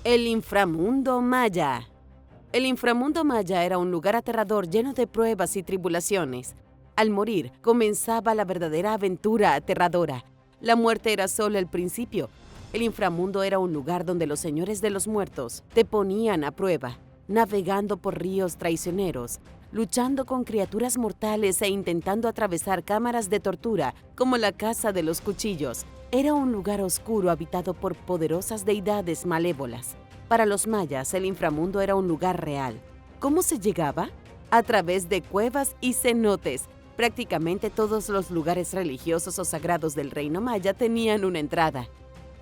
El inframundo maya. El inframundo maya era un lugar aterrador lleno de pruebas y tribulaciones. Al morir, comenzaba la verdadera aventura aterradora. La muerte era solo el principio. El inframundo era un lugar donde los señores de los muertos te ponían a prueba, navegando por ríos traicioneros, luchando con criaturas mortales e intentando atravesar cámaras de tortura como la Casa de los Cuchillos. Era un lugar oscuro habitado por poderosas deidades malévolas. Para los mayas, el inframundo era un lugar real. ¿Cómo se llegaba? A través de cuevas y cenotes. Prácticamente todos los lugares religiosos o sagrados del reino maya tenían una entrada.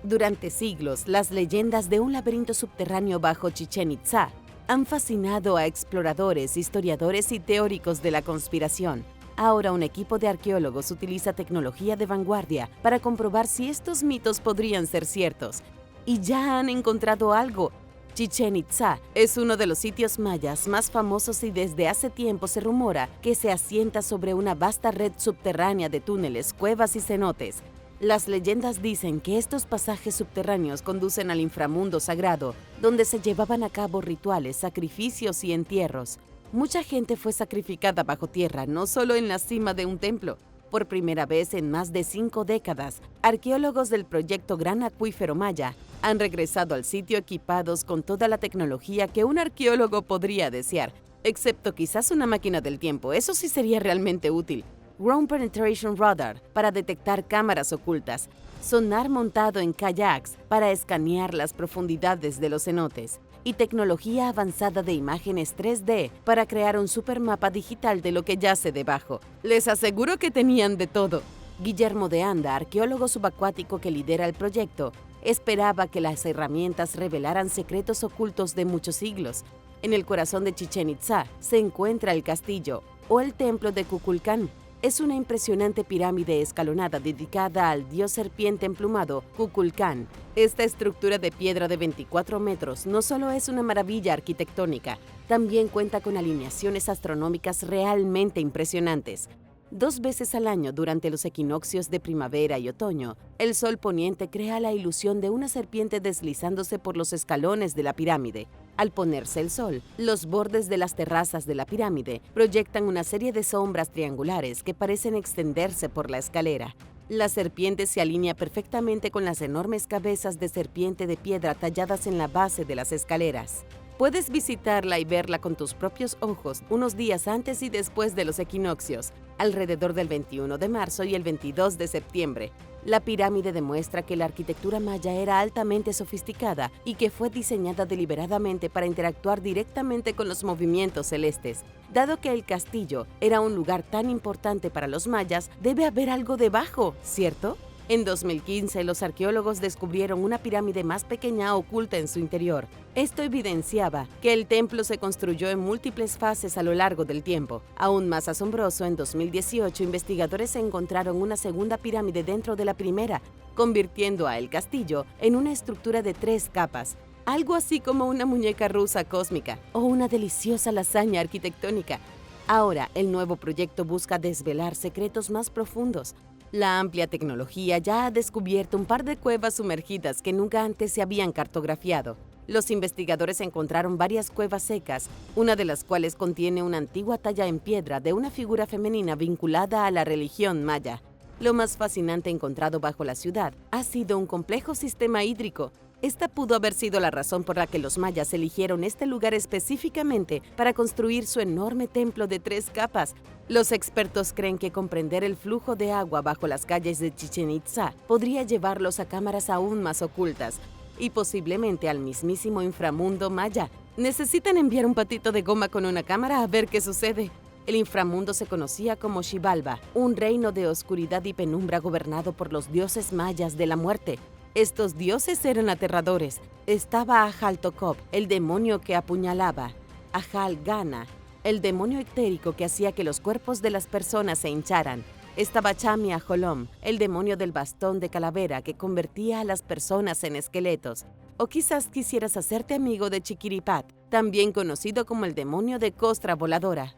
Durante siglos, las leyendas de un laberinto subterráneo bajo Chichén Itzá han fascinado a exploradores, historiadores y teóricos de la conspiración. Ahora un equipo de arqueólogos utiliza tecnología de vanguardia para comprobar si estos mitos podrían ser ciertos. Y ya han encontrado algo. Chichén Itzá es uno de los sitios mayas más famosos y desde hace tiempo se rumora que se asienta sobre una vasta red subterránea de túneles, cuevas y cenotes. Las leyendas dicen que estos pasajes subterráneos conducen al inframundo sagrado, donde se llevaban a cabo rituales, sacrificios y entierros. Mucha gente fue sacrificada bajo tierra, no solo en la cima de un templo. Por primera vez en más de 5 décadas, arqueólogos del proyecto Gran Acuífero Maya han regresado al sitio equipados con toda la tecnología que un arqueólogo podría desear, excepto quizás una máquina del tiempo. Eso sí sería realmente útil. Ground Penetration Radar para detectar cámaras ocultas, sonar montado en kayaks para escanear las profundidades de los cenotes y tecnología avanzada de imágenes 3D para crear un supermapa digital de lo que yace debajo. Les aseguro que tenían de todo. Guillermo de Anda, arqueólogo subacuático que lidera el proyecto, esperaba que las herramientas revelaran secretos ocultos de muchos siglos. En el corazón de Chichén Itzá se encuentra el castillo o el templo de Kukulcán. Es una impresionante pirámide escalonada dedicada al dios serpiente emplumado Kukulcán. Esta estructura de piedra de 24 metros no solo es una maravilla arquitectónica, también cuenta con alineaciones astronómicas realmente impresionantes. 2 veces al año durante los equinoccios de primavera y otoño, el sol poniente crea la ilusión de una serpiente deslizándose por los escalones de la pirámide. Al ponerse el sol, los bordes de las terrazas de la pirámide proyectan una serie de sombras triangulares que parecen extenderse por la escalera. La serpiente se alinea perfectamente con las enormes cabezas de serpiente de piedra talladas en la base de las escaleras. Puedes visitarla y verla con tus propios ojos unos días antes y después de los equinoccios, alrededor del 21 de marzo y el 22 de septiembre. La pirámide demuestra que la arquitectura maya era altamente sofisticada y que fue diseñada deliberadamente para interactuar directamente con los movimientos celestes. Dado que el castillo era un lugar tan importante para los mayas, debe haber algo debajo, ¿cierto? En 2015, los arqueólogos descubrieron una pirámide más pequeña oculta en su interior. Esto evidenciaba que el templo se construyó en múltiples fases a lo largo del tiempo. Aún más asombroso, en 2018, investigadores encontraron una segunda pirámide dentro de la primera, convirtiendo a el castillo en una estructura de 3 capas. Algo así como una muñeca rusa cósmica o una deliciosa lasaña arquitectónica. Ahora, el nuevo proyecto busca desvelar secretos más profundos. La amplia tecnología ya ha descubierto un par de cuevas sumergidas que nunca antes se habían cartografiado. Los investigadores encontraron varias cuevas secas, una de las cuales contiene una antigua talla en piedra de una figura femenina vinculada a la religión maya. Lo más fascinante encontrado bajo la ciudad ha sido un complejo sistema hídrico. Esta pudo haber sido la razón por la que los mayas eligieron este lugar específicamente para construir su enorme templo de 3 capas. Los expertos creen que comprender el flujo de agua bajo las calles de Chichén Itzá podría llevarlos a cámaras aún más ocultas y posiblemente al mismísimo inframundo maya. Necesitan enviar un patito de goma con una cámara a ver qué sucede. El inframundo se conocía como Xibalba, un reino de oscuridad y penumbra gobernado por los dioses mayas de la muerte. Estos dioses eran aterradores. Estaba Ajaltocop, el demonio que apuñalaba; Ajalgana, el demonio ectérico que hacía que los cuerpos de las personas se hincharan; estaba Chami Ajolom, el demonio del bastón de calavera que convertía a las personas en esqueletos. O quizás quisieras hacerte amigo de Chiquiripat, también conocido como el demonio de costra voladora.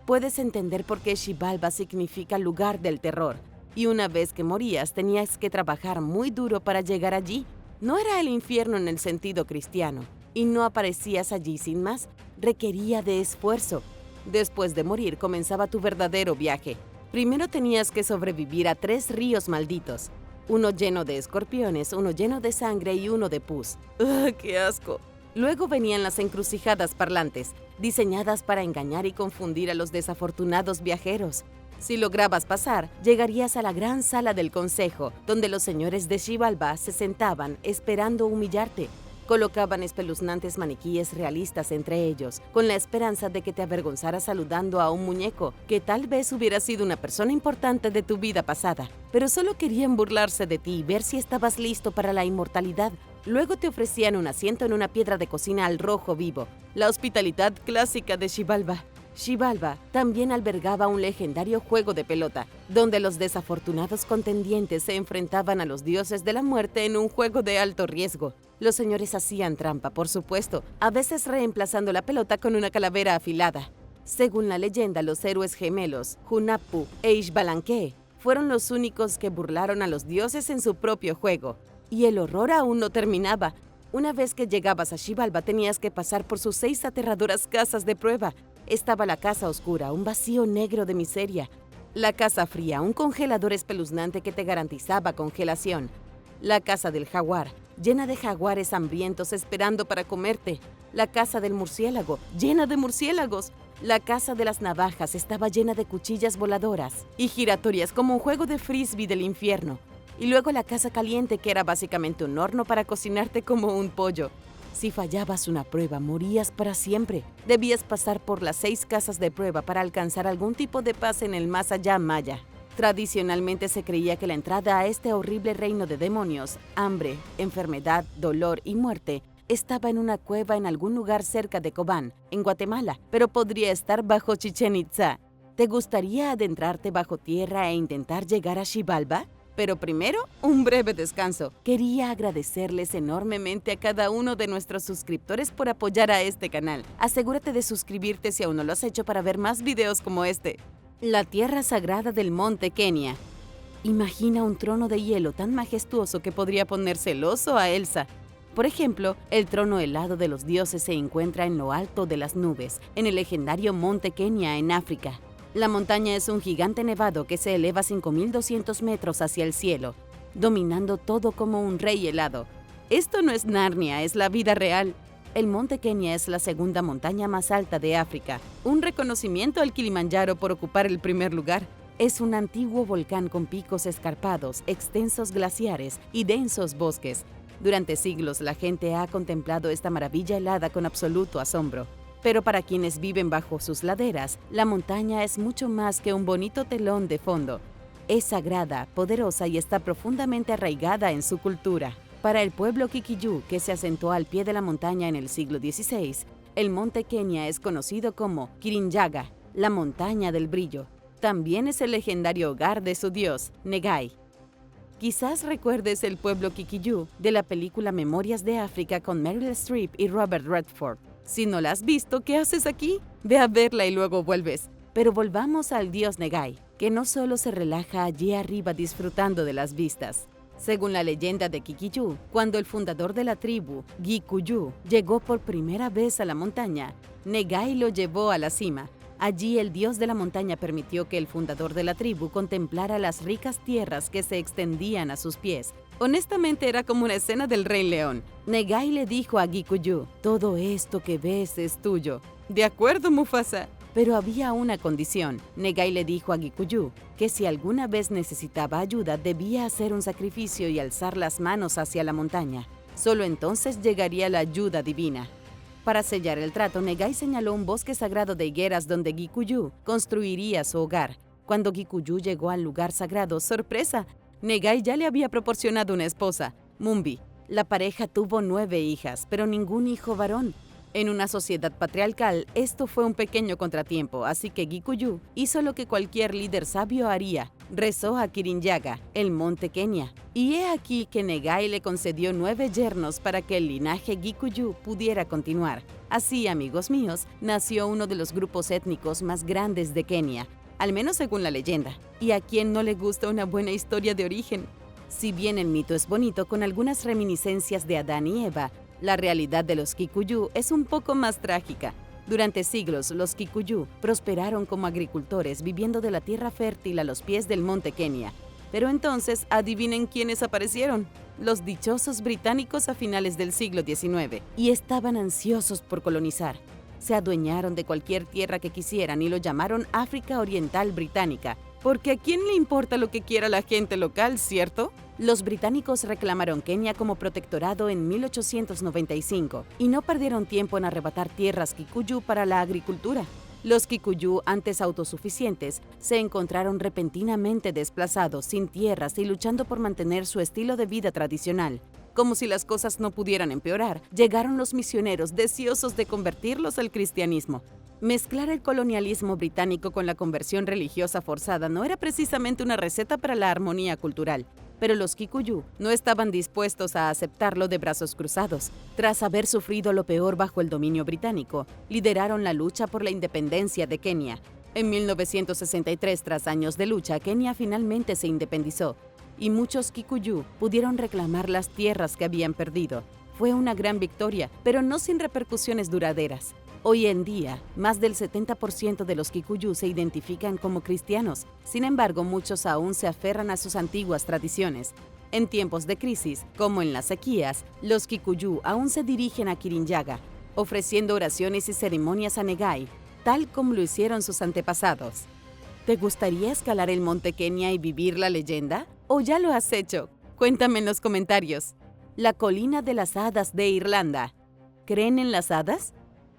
Puedes entender por qué Xibalba significa lugar del terror. Y una vez que morías, tenías que trabajar muy duro para llegar allí. No era el infierno en el sentido cristiano, y no aparecías allí sin más. Requería de esfuerzo. Después de morir comenzaba tu verdadero viaje. Primero tenías que sobrevivir a 3 ríos malditos. Uno lleno de escorpiones, uno lleno de sangre y uno de pus. ¡Ugh, qué asco! Luego venían las encrucijadas parlantes, diseñadas para engañar y confundir a los desafortunados viajeros. Si lograbas pasar, llegarías a la gran sala del consejo, donde los señores de Xibalbá se sentaban esperando humillarte. Colocaban espeluznantes maniquíes realistas entre ellos, con la esperanza de que te avergonzaras saludando a un muñeco, que tal vez hubiera sido una persona importante de tu vida pasada, pero solo querían burlarse de ti y ver si estabas listo para la inmortalidad. Luego te ofrecían un asiento en una piedra de cocina al rojo vivo, la hospitalidad clásica de Xibalbá. Xibalbá también albergaba un legendario juego de pelota, donde los desafortunados contendientes se enfrentaban a los dioses de la muerte en un juego de alto riesgo. Los señores hacían trampa, por supuesto, a veces reemplazando la pelota con una calavera afilada. Según la leyenda, los héroes gemelos, Hunahpu e Xbalanque, fueron los únicos que burlaron a los dioses en su propio juego. Y el horror aún no terminaba. Una vez que llegabas a Xibalbá tenías que pasar por sus 6 aterradoras casas de prueba. Estaba la casa oscura, un vacío negro de miseria. La casa fría, un congelador espeluznante que te garantizaba congelación. La casa del jaguar, llena de jaguares hambrientos esperando para comerte. La casa del murciélago, llena de murciélagos. La casa de las navajas estaba llena de cuchillas voladoras y giratorias como un juego de frisbee del infierno. Y luego la casa caliente, que era básicamente un horno para cocinarte como un pollo. Si fallabas una prueba, morías para siempre. Debías pasar por las 6 casas de prueba para alcanzar algún tipo de paz en el más allá maya. Tradicionalmente se creía que la entrada a este horrible reino de demonios, hambre, enfermedad, dolor y muerte estaba en una cueva en algún lugar cerca de Cobán, en Guatemala, pero podría estar bajo Chichén Itzá. ¿Te gustaría adentrarte bajo tierra e intentar llegar a Xibalbá? Pero primero, un breve descanso. Quería agradecerles enormemente a cada uno de nuestros suscriptores por apoyar a este canal. Asegúrate de suscribirte si aún no lo has hecho para ver más videos como este. La tierra sagrada del monte Kenia. Imagina un trono de hielo tan majestuoso que podría poner celoso a Elsa. Por ejemplo, el trono helado de los dioses se encuentra en lo alto de las nubes, en el legendario monte Kenia en África. La montaña es un gigante nevado que se eleva 5.200 metros hacia el cielo, dominando todo como un rey helado. Esto no es Narnia, es la vida real. El monte Kenia es la segunda montaña más alta de África, un reconocimiento al Kilimanjaro por ocupar el primer lugar. Es un antiguo volcán con picos escarpados, extensos glaciares y densos bosques. Durante siglos la gente ha contemplado esta maravilla helada con absoluto asombro. Pero para quienes viven bajo sus laderas, la montaña es mucho más que un bonito telón de fondo. Es sagrada, poderosa y está profundamente arraigada en su cultura. Para el pueblo Kikuyu, que se asentó al pie de la montaña en el siglo XVI, el monte Kenia es conocido como Kirinyaga, la montaña del brillo. También es el legendario hogar de su dios, Negai. Quizás recuerdes el pueblo Kikuyu de la película Memorias de África con Meryl Streep y Robert Redford. Si no la has visto, ¿qué haces aquí? Ve a verla y luego vuelves. Pero volvamos al dios Negai, que no solo se relaja allí arriba disfrutando de las vistas. Según la leyenda de Kikuyu, cuando el fundador de la tribu, Gikuyu, llegó por primera vez a la montaña, Negai lo llevó a la cima. Allí el dios de la montaña permitió que el fundador de la tribu contemplara las ricas tierras que se extendían a sus pies. Honestamente era como una escena del Rey León. Negai le dijo a Gikuyu, todo esto que ves es tuyo. De acuerdo, Mufasa. Pero había una condición. Negai le dijo a Gikuyu que si alguna vez necesitaba ayuda debía hacer un sacrificio y alzar las manos hacia la montaña. Solo entonces llegaría la ayuda divina. Para sellar el trato, Negai señaló un bosque sagrado de higueras donde Gikuyu construiría su hogar. Cuando Gikuyu llegó al lugar sagrado, ¡sorpresa!, Negai ya le había proporcionado una esposa, Mumbi. La pareja tuvo 9 hijas, pero ningún hijo varón. En una sociedad patriarcal, esto fue un pequeño contratiempo, así que Gikuyu hizo lo que cualquier líder sabio haría. Rezó a Kirinyaga, el monte Kenia. Y he aquí que Negai le concedió 9 yernos para que el linaje Gikuyu pudiera continuar. Así, amigos míos, nació uno de los grupos étnicos más grandes de Kenia, al menos según la leyenda. ¿Y a quién no le gusta una buena historia de origen? Si bien el mito es bonito con algunas reminiscencias de Adán y Eva, la realidad de los Kikuyu es un poco más trágica. Durante siglos, los Kikuyu prosperaron como agricultores viviendo de la tierra fértil a los pies del monte Kenia. Pero entonces, adivinen quiénes aparecieron. Los dichosos británicos a finales del siglo XIX, y estaban ansiosos por colonizar. Se adueñaron de cualquier tierra que quisieran y lo llamaron África Oriental Británica, porque ¿a quién le importa lo que quiera la gente local, cierto? Los británicos reclamaron Kenia como protectorado en 1895 y no perdieron tiempo en arrebatar tierras Kikuyu para la agricultura. Los Kikuyu, antes autosuficientes, se encontraron repentinamente desplazados, sin tierras y luchando por mantener su estilo de vida tradicional. Como si las cosas no pudieran empeorar, llegaron los misioneros deseosos de convertirlos al cristianismo. Mezclar el colonialismo británico con la conversión religiosa forzada no era precisamente una receta para la armonía cultural, pero los Kikuyu no estaban dispuestos a aceptarlo de brazos cruzados. Tras haber sufrido lo peor bajo el dominio británico, lideraron la lucha por la independencia de Kenia. En 1963, tras años de lucha, Kenia finalmente se independizó, y muchos Kikuyu pudieron reclamar las tierras que habían perdido. Fue una gran victoria, pero no sin repercusiones duraderas. Hoy en día, más del 70% de los Kikuyu se identifican como cristianos. Sin embargo, muchos aún se aferran a sus antiguas tradiciones. En tiempos de crisis, como en las sequías, los Kikuyu aún se dirigen a Kirinyaga, ofreciendo oraciones y ceremonias a Negai, tal como lo hicieron sus antepasados. ¿Te gustaría escalar el monte Kenia y vivir la leyenda? ¿O ya lo has hecho? Cuéntame en los comentarios. La colina de las hadas de Irlanda. ¿Creen en las hadas?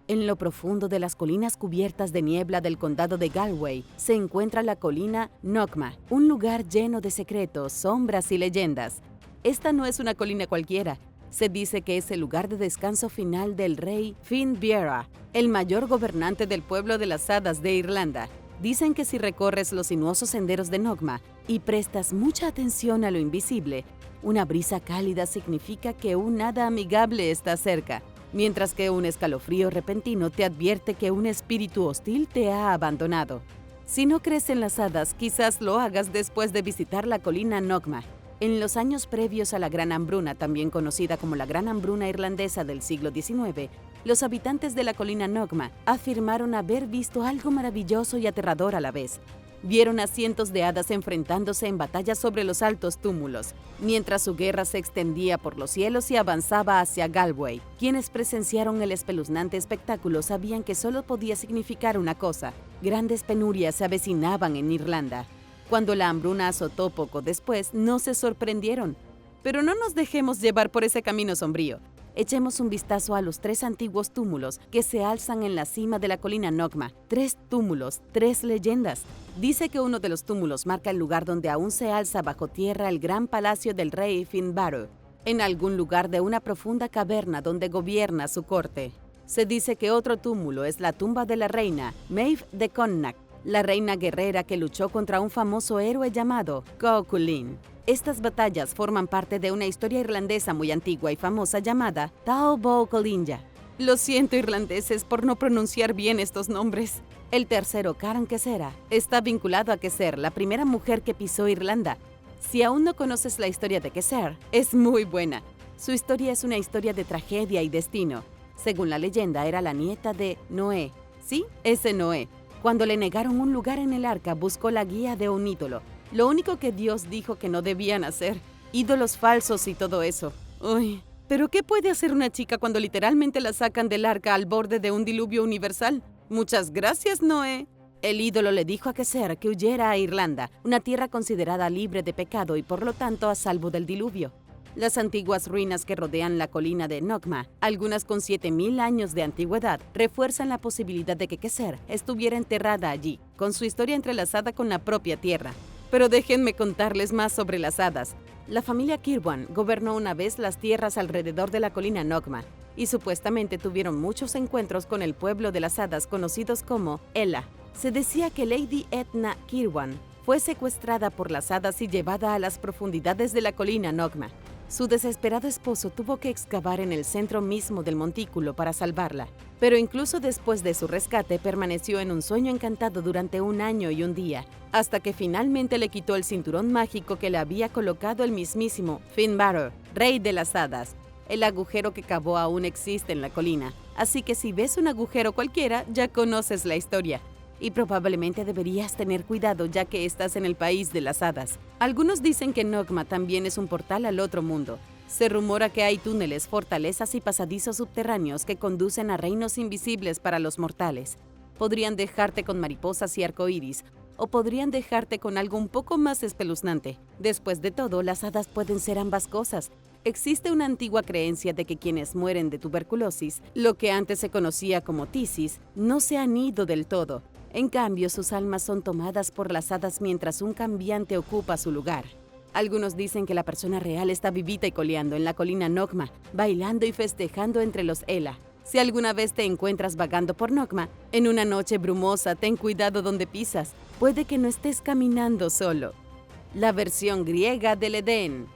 En lo profundo de las colinas cubiertas de niebla del condado de Galway se encuentra la colina Nokma, un lugar lleno de secretos, sombras y leyendas. Esta no es una colina cualquiera. Se dice que es el lugar de descanso final del rey Finbarr, el mayor gobernante del pueblo de las hadas de Irlanda. Dicen que si recorres los sinuosos senderos de Nokma y prestas mucha atención a lo invisible, una brisa cálida significa que un hada amigable está cerca, mientras que un escalofrío repentino te advierte que un espíritu hostil te ha abandonado. Si no crees en las hadas, quizás lo hagas después de visitar la colina Nokma. En los años previos a la Gran Hambruna, también conocida como la Gran Hambruna Irlandesa del siglo XIX, los habitantes de la colina Nokma afirmaron haber visto algo maravilloso y aterrador a la vez. Vieron a cientos de hadas enfrentándose en batallas sobre los altos túmulos, mientras su guerra se extendía por los cielos y avanzaba hacia Galway. Quienes presenciaron el espeluznante espectáculo sabían que solo podía significar una cosa: grandes penurias se avecinaban en Irlanda. Cuando la hambruna azotó poco después, no se sorprendieron. Pero no nos dejemos llevar por ese camino sombrío. Echemos un vistazo a los 3 antiguos túmulos que se alzan en la cima de la colina Nokma. 3 túmulos, 3 leyendas. Dice que uno de los túmulos marca el lugar donde aún se alza bajo tierra el gran palacio del rey Finbarr, en algún lugar de una profunda caverna donde gobierna su corte. Se dice que otro túmulo es la tumba de la reina Maeve de Connacht, la reina guerrera que luchó contra un famoso héroe llamado Cuchulainn. Estas batallas forman parte de una historia irlandesa muy antigua y famosa llamada Táin Bó Cúailnge. Lo siento, irlandeses, por no pronunciar bien estos nombres. El tercero, Karen Kesera, está vinculado a Keser, la primera mujer que pisó Irlanda. Si aún no conoces la historia de Keser, es muy buena. Su historia es una historia de tragedia y destino. Según la leyenda, era la nieta de Noé. Sí, ese Noé. Cuando le negaron un lugar en el arca, buscó la guía de un ídolo. Lo único que Dios dijo que no debían hacer. Ídolos falsos y todo eso. Uy, ¿pero qué puede hacer una chica cuando literalmente la sacan del arca al borde de un diluvio universal? Muchas gracias, Noé. El ídolo le dijo a Keser que huyera a Irlanda, una tierra considerada libre de pecado y por lo tanto a salvo del diluvio. Las antiguas ruinas que rodean la colina de Nokma, algunas con 7000 años de antigüedad, refuerzan la posibilidad de que Keser estuviera enterrada allí, con su historia entrelazada con la propia tierra. Pero déjenme contarles más sobre las hadas. La familia Kirwan gobernó una vez las tierras alrededor de la colina Nokma y supuestamente tuvieron muchos encuentros con el pueblo de las hadas conocidos como Ela. Se decía que Lady Edna Kirwan fue secuestrada por las hadas y llevada a las profundidades de la colina Nokma. Su desesperado esposo tuvo que excavar en el centro mismo del montículo para salvarla. Pero incluso después de su rescate permaneció en un sueño encantado durante 1 año y 1 día, hasta que finalmente le quitó el cinturón mágico que le había colocado el mismísimo Finbarr, rey de las hadas. El agujero que cavó aún existe en la colina, así que si ves un agujero cualquiera ya conoces la historia. Y probablemente deberías tener cuidado ya que estás en el país de las hadas. Algunos dicen que Nogma también es un portal al otro mundo. Se rumora que hay túneles, fortalezas y pasadizos subterráneos que conducen a reinos invisibles para los mortales. Podrían dejarte con mariposas y arcoíris, o podrían dejarte con algo un poco más espeluznante. Después de todo, las hadas pueden ser ambas cosas. Existe una antigua creencia de que quienes mueren de tuberculosis, lo que antes se conocía como tisis, no se han ido del todo. En cambio, sus almas son tomadas por las hadas mientras un cambiante ocupa su lugar. Algunos dicen que la persona real está vivita y coleando en la colina Nogma, bailando y festejando entre los Ela. Si alguna vez te encuentras vagando por Nogma, en una noche brumosa, ten cuidado donde pisas. Puede que no estés caminando solo. La versión griega del Edén.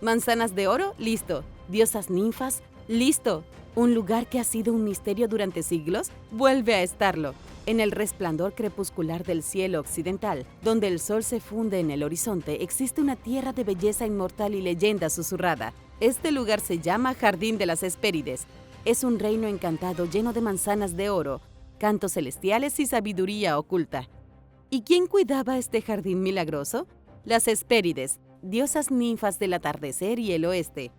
Manzanas de oro, listo. Diosas ninfas, listo. Un lugar que ha sido un misterio durante siglos, vuelve a estarlo. En el resplandor crepuscular del cielo occidental, donde el sol se funde en el horizonte, existe una tierra de belleza inmortal y leyenda susurrada. Este lugar se llama Jardín de las Hespérides. Es un reino encantado lleno de manzanas de oro, cantos celestiales y sabiduría oculta. ¿Y quién cuidaba este jardín milagroso? Las Hespérides, diosas ninfas del atardecer y el oeste.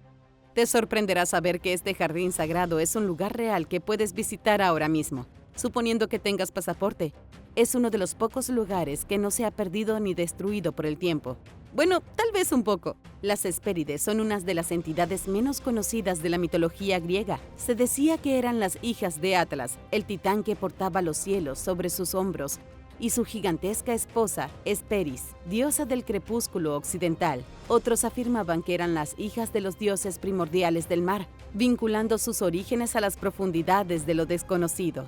Te sorprenderá saber que este jardín sagrado es un lugar real que puedes visitar ahora mismo, suponiendo que tengas pasaporte. Es uno de los pocos lugares que no se ha perdido ni destruido por el tiempo. Bueno, tal vez un poco. Las Hespérides son unas de las entidades menos conocidas de la mitología griega. Se decía que eran las hijas de Atlas, el titán que portaba los cielos sobre sus hombros, y su gigantesca esposa, Hesperis, diosa del crepúsculo occidental. Otros afirmaban que eran las hijas de los dioses primordiales del mar, vinculando sus orígenes a las profundidades de lo desconocido.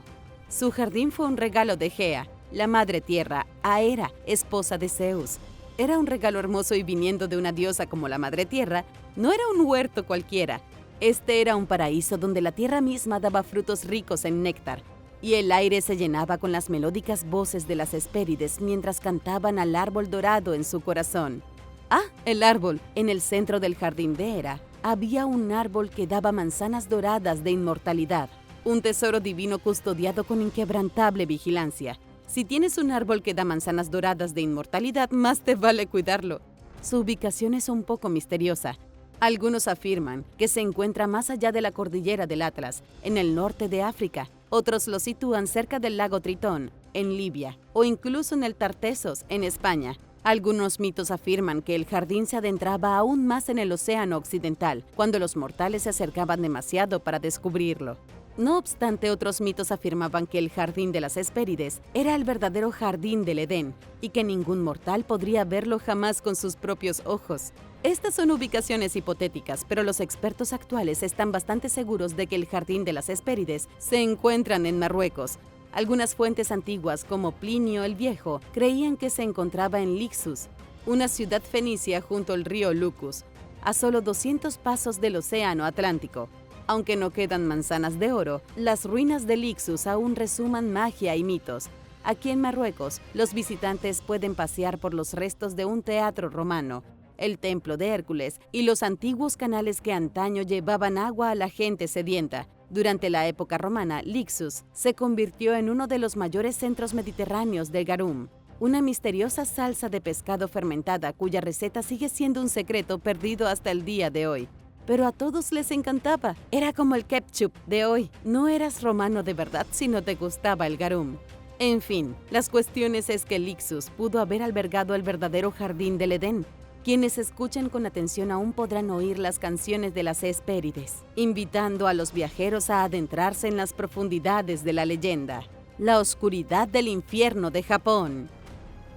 Su jardín fue un regalo de Gea, la madre tierra, a Hera, esposa de Zeus. Era un regalo hermoso y viniendo de una diosa como la madre tierra, no era un huerto cualquiera. Este era un paraíso donde la tierra misma daba frutos ricos en néctar, y el aire se llenaba con las melódicas voces de las Hespérides mientras cantaban al árbol dorado en su corazón. ¡Ah, el árbol! En el centro del jardín de Hera había un árbol que daba manzanas doradas de inmortalidad, un tesoro divino custodiado con inquebrantable vigilancia. Si tienes un árbol que da manzanas doradas de inmortalidad, más te vale cuidarlo. Su ubicación es un poco misteriosa. Algunos afirman que se encuentra más allá de la cordillera del Atlas, en el norte de África. Otros lo sitúan cerca del lago Tritón, en Libia, o incluso en el Tartessos, en España. Algunos mitos afirman que el jardín se adentraba aún más en el océano occidental, cuando los mortales se acercaban demasiado para descubrirlo. No obstante, otros mitos afirmaban que el jardín de las Hespérides era el verdadero jardín del Edén, y que ningún mortal podría verlo jamás con sus propios ojos. Estas son ubicaciones hipotéticas, pero los expertos actuales están bastante seguros de que el jardín de las Hespérides se encuentran en Marruecos. Algunas fuentes antiguas, como Plinio el Viejo, creían que se encontraba en Lixus, una ciudad fenicia junto al río Lucus, a solo 200 pasos del océano Atlántico. Aunque no quedan manzanas de oro, las ruinas de Lixus aún resuman magia y mitos. Aquí en Marruecos, los visitantes pueden pasear por los restos de un teatro romano, el templo de Hércules y los antiguos canales que antaño llevaban agua a la gente sedienta. Durante la época romana, Lixus se convirtió en uno de los mayores centros mediterráneos del garum, una misteriosa salsa de pescado fermentada cuya receta sigue siendo un secreto perdido hasta el día de hoy. Pero a todos les encantaba. Era como el ketchup de hoy. No eras romano de verdad si no te gustaba el garum. En fin, las cuestiones es que Lixus pudo haber albergado el verdadero jardín del Edén. Quienes escuchen con atención aún podrán oír las canciones de las Hespérides, invitando a los viajeros a adentrarse en las profundidades de la leyenda. La oscuridad del infierno de Japón.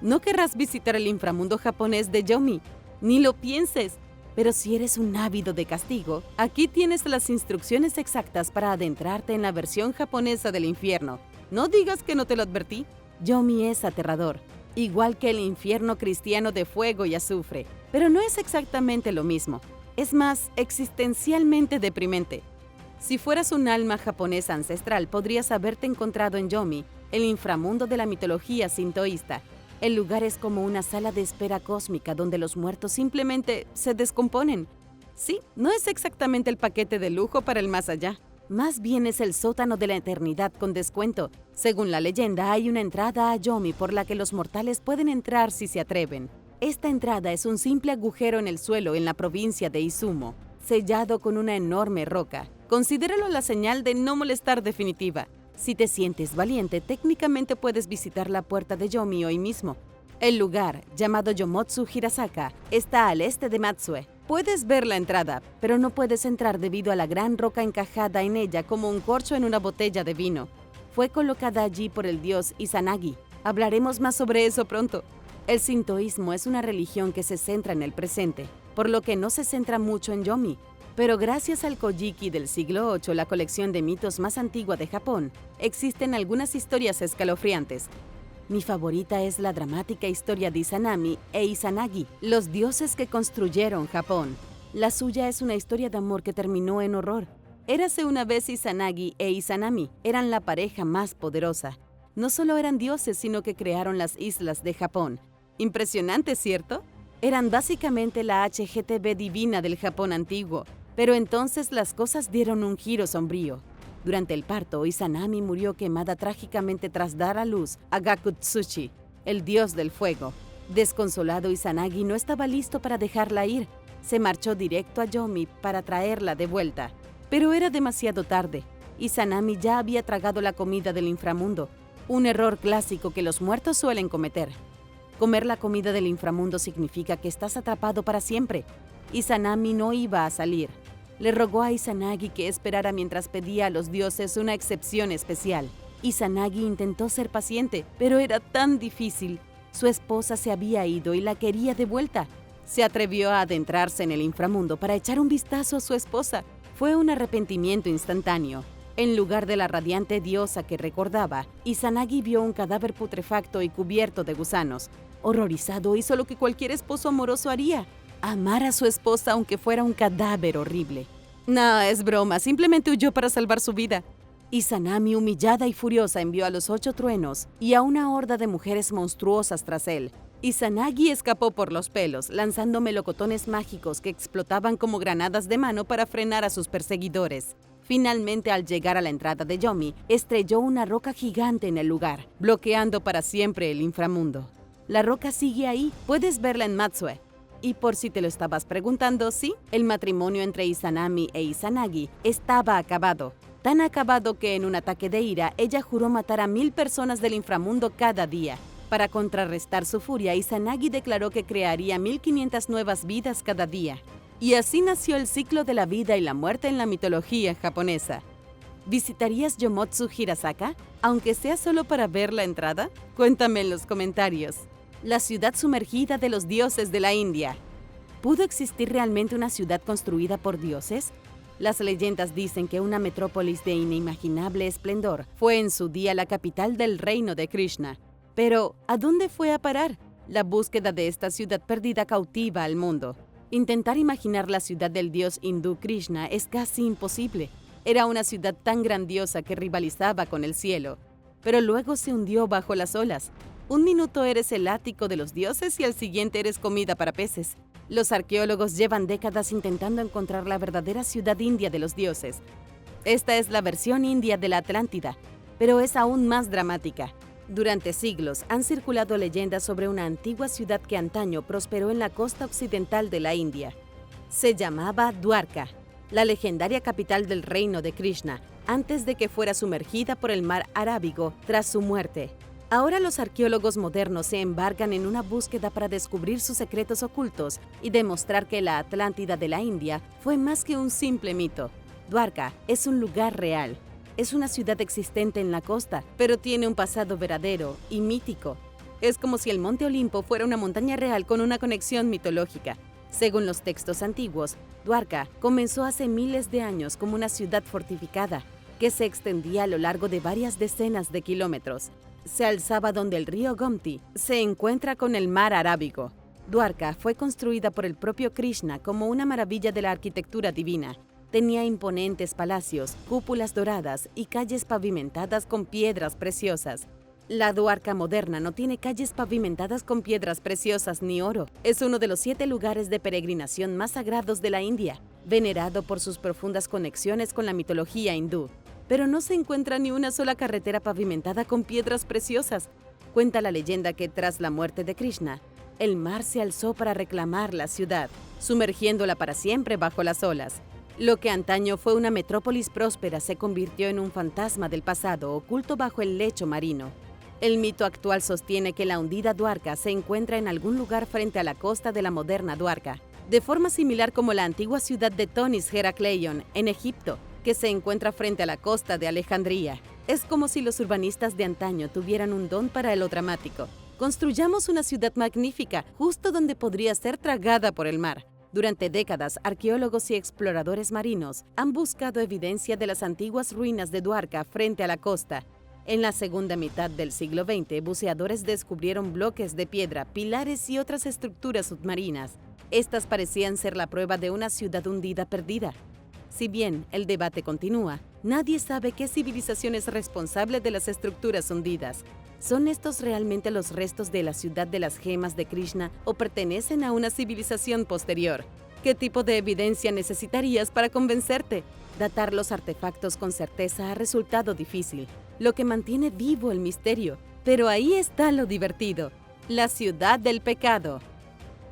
No querrás visitar el inframundo japonés de Yomi, ni lo pienses. Pero si eres un ávido de castigo, aquí tienes las instrucciones exactas para adentrarte en la versión japonesa del infierno. No digas que no te lo advertí. Yomi es aterrador, igual que el infierno cristiano de fuego y azufre, pero no es exactamente lo mismo. Es más existencialmente deprimente. Si fueras un alma japonesa ancestral, podrías haberte encontrado en Yomi, el inframundo de la mitología sintoísta. El lugar es como una sala de espera cósmica donde los muertos simplemente se descomponen. Sí, no es exactamente el paquete de lujo para el más allá. Más bien es el sótano de la eternidad con descuento. Según la leyenda, hay una entrada a Yomi por la que los mortales pueden entrar si se atreven. Esta entrada es un simple agujero en el suelo en la provincia de Izumo, sellado con una enorme roca. Considéralo la señal de no molestar definitiva. Si te sientes valiente, técnicamente puedes visitar la puerta de Yomi hoy mismo. El lugar, llamado Yomotsu Hirasaka, está al este de Matsue. Puedes ver la entrada, pero no puedes entrar debido a la gran roca encajada en ella como un corcho en una botella de vino. Fue colocada allí por el dios Izanagi. Hablaremos más sobre eso pronto. El sintoísmo es una religión que se centra en el presente, por lo que no se centra mucho en Yomi. Pero gracias al Kojiki del siglo VIII, la colección de mitos más antigua de Japón, existen algunas historias escalofriantes. Mi favorita es la dramática historia de Izanami e Izanagi, los dioses que construyeron Japón. La suya es una historia de amor que terminó en horror. Érase una vez Izanagi e Izanami, eran la pareja más poderosa. No solo eran dioses, sino que crearon las islas de Japón. Impresionante, ¿cierto? Eran básicamente la HGTV divina del Japón antiguo. Pero entonces las cosas dieron un giro sombrío. Durante el parto, Izanami murió quemada trágicamente tras dar a luz a Gakutsuchi, el dios del fuego. Desconsolado, Izanagi no estaba listo para dejarla ir. Se marchó directo a Yomi para traerla de vuelta. Pero era demasiado tarde. Izanami ya había tragado la comida del inframundo, un error clásico que los muertos suelen cometer. Comer la comida del inframundo significa que estás atrapado para siempre. Izanami no iba a salir. Le rogó a Izanagi que esperara mientras pedía a los dioses una excepción especial. Izanagi intentó ser paciente, pero era tan difícil. Su esposa se había ido y la quería de vuelta. Se atrevió a adentrarse en el inframundo para echar un vistazo a su esposa. Fue un arrepentimiento instantáneo. En lugar de la radiante diosa que recordaba, Izanagi vio un cadáver putrefacto y cubierto de gusanos. Horrorizado, hizo lo que cualquier esposo amoroso haría: amar a su esposa aunque fuera un cadáver horrible. No, es broma, simplemente huyó para salvar su vida. Izanami, humillada y furiosa, envió a los 8 truenos y a una horda de mujeres monstruosas tras él. Izanagi escapó por los pelos, lanzando melocotones mágicos que explotaban como granadas de mano para frenar a sus perseguidores. Finalmente, al llegar a la entrada de Yomi, estrelló una roca gigante en el lugar, bloqueando para siempre el inframundo. La roca sigue ahí, puedes verla en Matsue. Y por si te lo estabas preguntando, sí, el matrimonio entre Izanami e Izanagi estaba acabado. Tan acabado que en un ataque de ira, ella juró matar a 1000 personas del inframundo cada día. Para contrarrestar su furia, Izanagi declaró que crearía 1500 nuevas vidas cada día. Y así nació el ciclo de la vida y la muerte en la mitología japonesa. ¿Visitarías Yomotsu Hirasaka, aunque sea solo para ver la entrada? Cuéntame en los comentarios. La ciudad sumergida de los dioses de la India. ¿Pudo existir realmente una ciudad construida por dioses? Las leyendas dicen que una metrópolis de inimaginable esplendor fue en su día la capital del reino de Krishna. Pero, ¿a dónde fue a parar? La búsqueda de esta ciudad perdida cautiva al mundo. Intentar imaginar la ciudad del dios hindú Krishna es casi imposible. Era una ciudad tan grandiosa que rivalizaba con el cielo, pero luego se hundió bajo las olas. Un minuto eres el ático de los dioses y al siguiente eres comida para peces. Los arqueólogos llevan décadas intentando encontrar la verdadera ciudad india de los dioses. Esta es la versión india de la Atlántida, pero es aún más dramática. Durante siglos han circulado leyendas sobre una antigua ciudad que antaño prosperó en la costa occidental de la India. Se llamaba Dwarka, la legendaria capital del reino de Krishna, antes de que fuera sumergida por el mar Arábigo tras su muerte. Ahora los arqueólogos modernos se embarcan en una búsqueda para descubrir sus secretos ocultos y demostrar que la Atlántida de la India fue más que un simple mito. Dwarka es un lugar real. Es una ciudad existente en la costa, pero tiene un pasado verdadero y mítico. Es como si el Monte Olimpo fuera una montaña real con una conexión mitológica. Según los textos antiguos, Dwarka comenzó hace miles de años como una ciudad fortificada, que se extendía a lo largo de varias decenas de kilómetros. Se alzaba donde el río Gomti se encuentra con el mar Arábigo. Dwarka fue construida por el propio Krishna como una maravilla de la arquitectura divina. Tenía imponentes palacios, cúpulas doradas y calles pavimentadas con piedras preciosas. La Dwarka moderna no tiene calles pavimentadas con piedras preciosas ni oro. Es uno de los 7 lugares de peregrinación más sagrados de la India, venerado por sus profundas conexiones con la mitología hindú. Pero no se encuentra ni una sola carretera pavimentada con piedras preciosas. Cuenta la leyenda que tras la muerte de Krishna, el mar se alzó para reclamar la ciudad, sumergiéndola para siempre bajo las olas. Lo que antaño fue una metrópolis próspera se convirtió en un fantasma del pasado oculto bajo el lecho marino. El mito actual sostiene que la hundida Dwarka se encuentra en algún lugar frente a la costa de la moderna Dwarka, de forma similar como la antigua ciudad de Tonis Herakleion, en Egipto, que se encuentra frente a la costa de Alejandría. Es como si los urbanistas de antaño tuvieran un don para lo dramático. Construyamos una ciudad magnífica, justo donde podría ser tragada por el mar. Durante décadas, arqueólogos y exploradores marinos han buscado evidencia de las antiguas ruinas de Dwarka frente a la costa. En la segunda mitad del siglo XX, buceadores descubrieron bloques de piedra, pilares y otras estructuras submarinas. Estas parecían ser la prueba de una ciudad hundida perdida. Si bien el debate continúa, nadie sabe qué civilización es responsable de las estructuras hundidas. ¿Son estos realmente los restos de la ciudad de las gemas de Krishna o pertenecen a una civilización posterior? ¿Qué tipo de evidencia necesitarías para convencerte? Datar los artefactos con certeza ha resultado difícil, lo que mantiene vivo el misterio. Pero ahí está lo divertido: la ciudad del pecado.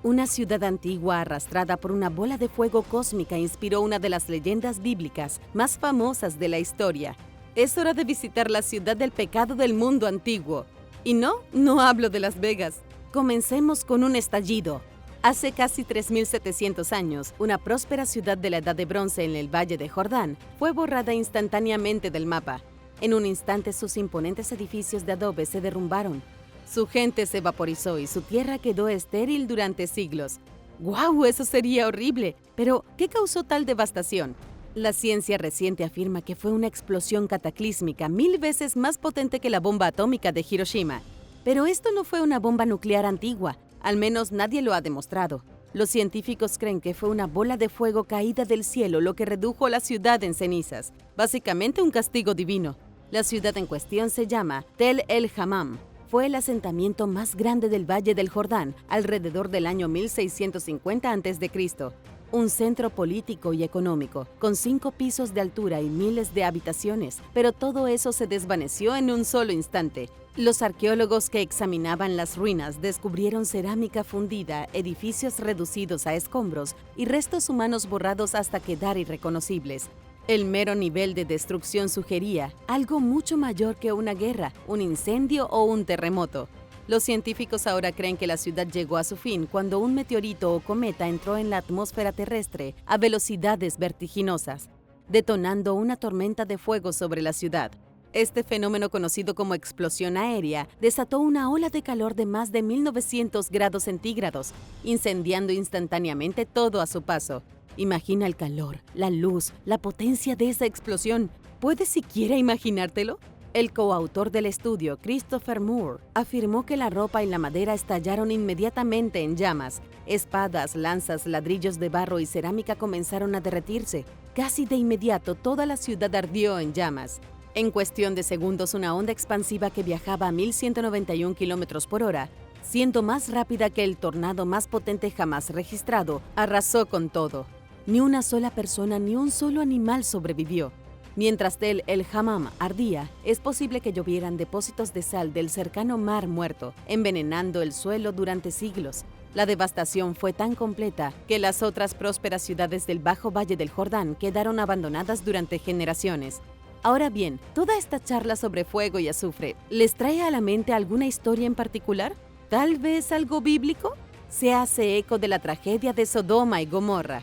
Una ciudad antigua arrastrada por una bola de fuego cósmica inspiró una de las leyendas bíblicas más famosas de la historia. Es hora de visitar la ciudad del pecado del mundo antiguo. Y no hablo de Las Vegas. Comencemos con un estallido. Hace casi 3.700 años, una próspera ciudad de la Edad de Bronce en el Valle de Jordán fue borrada instantáneamente del mapa. En un instante sus imponentes edificios de adobe se derrumbaron. Su gente se vaporizó y su tierra quedó estéril durante siglos. ¡Guau! Eso sería horrible. Pero, ¿qué causó tal devastación? La ciencia reciente afirma que fue una explosión cataclísmica 1000 veces más potente que la bomba atómica de Hiroshima. Pero esto no fue una bomba nuclear antigua, al menos nadie lo ha demostrado. Los científicos creen que fue una bola de fuego caída del cielo lo que redujo la ciudad en cenizas, básicamente un castigo divino. La ciudad en cuestión se llama Tel el Hammam. Fue el asentamiento más grande del Valle del Jordán alrededor del año 1650 a.C., un centro político y económico, con 5 pisos de altura y miles de habitaciones, pero todo eso se desvaneció en un solo instante. Los arqueólogos que examinaban las ruinas descubrieron cerámica fundida, edificios reducidos a escombros y restos humanos borrados hasta quedar irreconocibles. El mero nivel de destrucción sugería algo mucho mayor que una guerra, un incendio o un terremoto. Los científicos ahora creen que la ciudad llegó a su fin cuando un meteorito o cometa entró en la atmósfera terrestre a velocidades vertiginosas, detonando una tormenta de fuego sobre la ciudad. Este fenómeno, conocido como explosión aérea, desató una ola de calor de más de 1900 grados centígrados, incendiando instantáneamente todo a su paso. Imagina el calor, la luz, la potencia de esa explosión. ¿Puedes siquiera imaginártelo? El coautor del estudio, Christopher Moore, afirmó que la ropa y la madera estallaron inmediatamente en llamas. Espadas, lanzas, ladrillos de barro y cerámica comenzaron a derretirse. Casi de inmediato, toda la ciudad ardió en llamas. En cuestión de segundos, una onda expansiva que viajaba a 1191 km por hora, siendo más rápida que el tornado más potente jamás registrado, arrasó con todo. Ni una sola persona ni un solo animal sobrevivió. Mientras Tel el Hammam ardía, es posible que llovieran depósitos de sal del cercano Mar Muerto, envenenando el suelo durante siglos. La devastación fue tan completa que las otras prósperas ciudades del Bajo Valle del Jordán quedaron abandonadas durante generaciones. Ahora bien, toda esta charla sobre fuego y azufre, ¿les trae a la mente alguna historia en particular? ¿Tal vez algo bíblico? Se hace eco de la tragedia de Sodoma y Gomorra.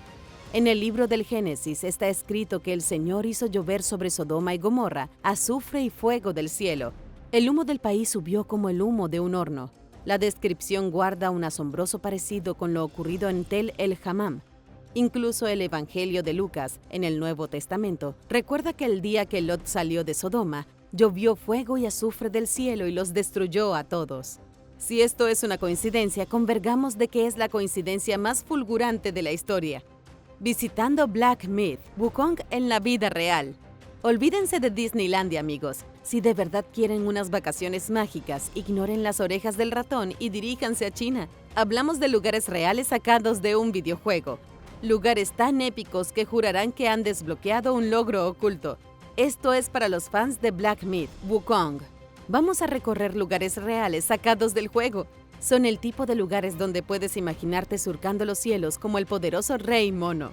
En el libro del Génesis está escrito que el Señor hizo llover sobre Sodoma y Gomorra azufre y fuego del cielo. El humo del país subió como el humo de un horno. La descripción guarda un asombroso parecido con lo ocurrido en Tel el Hammam. Incluso el Evangelio de Lucas, en el Nuevo Testamento, recuerda que el día que Lot salió de Sodoma, llovió fuego y azufre del cielo y los destruyó a todos. Si esto es una coincidencia, convergamos de que es la coincidencia más fulgurante de la historia. Visitando Black Myth, Wukong en la vida real. Olvídense de Disneylandia, amigos. Si de verdad quieren unas vacaciones mágicas, ignoren las orejas del ratón y diríjanse a China. Hablamos de lugares reales sacados de un videojuego. Lugares tan épicos que jurarán que han desbloqueado un logro oculto. Esto es para los fans de Black Myth, Wukong. Vamos a recorrer lugares reales sacados del juego. Son el tipo de lugares donde puedes imaginarte surcando los cielos como el poderoso Rey Mono.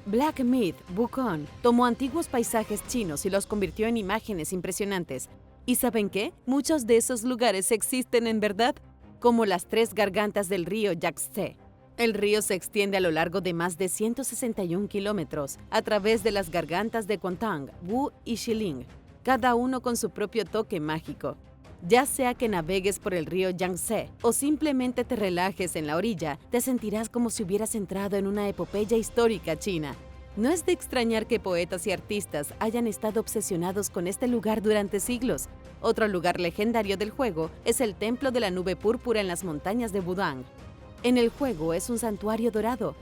Black Myth, Wukong, tomó antiguos paisajes chinos y los convirtió en imágenes impresionantes. ¿Y saben qué? Muchos de esos lugares existen en verdad, como las 3 gargantas del río Yangtze. El río se extiende a lo largo de más de 161 kilómetros a través de las gargantas de Guantang, Wu y Xiling, cada uno con su propio toque mágico. Ya sea que navegues por el río Yangtze o simplemente te relajes en la orilla, te sentirás como si hubieras entrado en una epopeya histórica china. No es de extrañar que poetas y artistas hayan estado obsesionados con este lugar durante siglos. Otro lugar legendario del juego es el Templo de la Nube Púrpura en las montañas de Wudang. En el juego es un santuario dorado.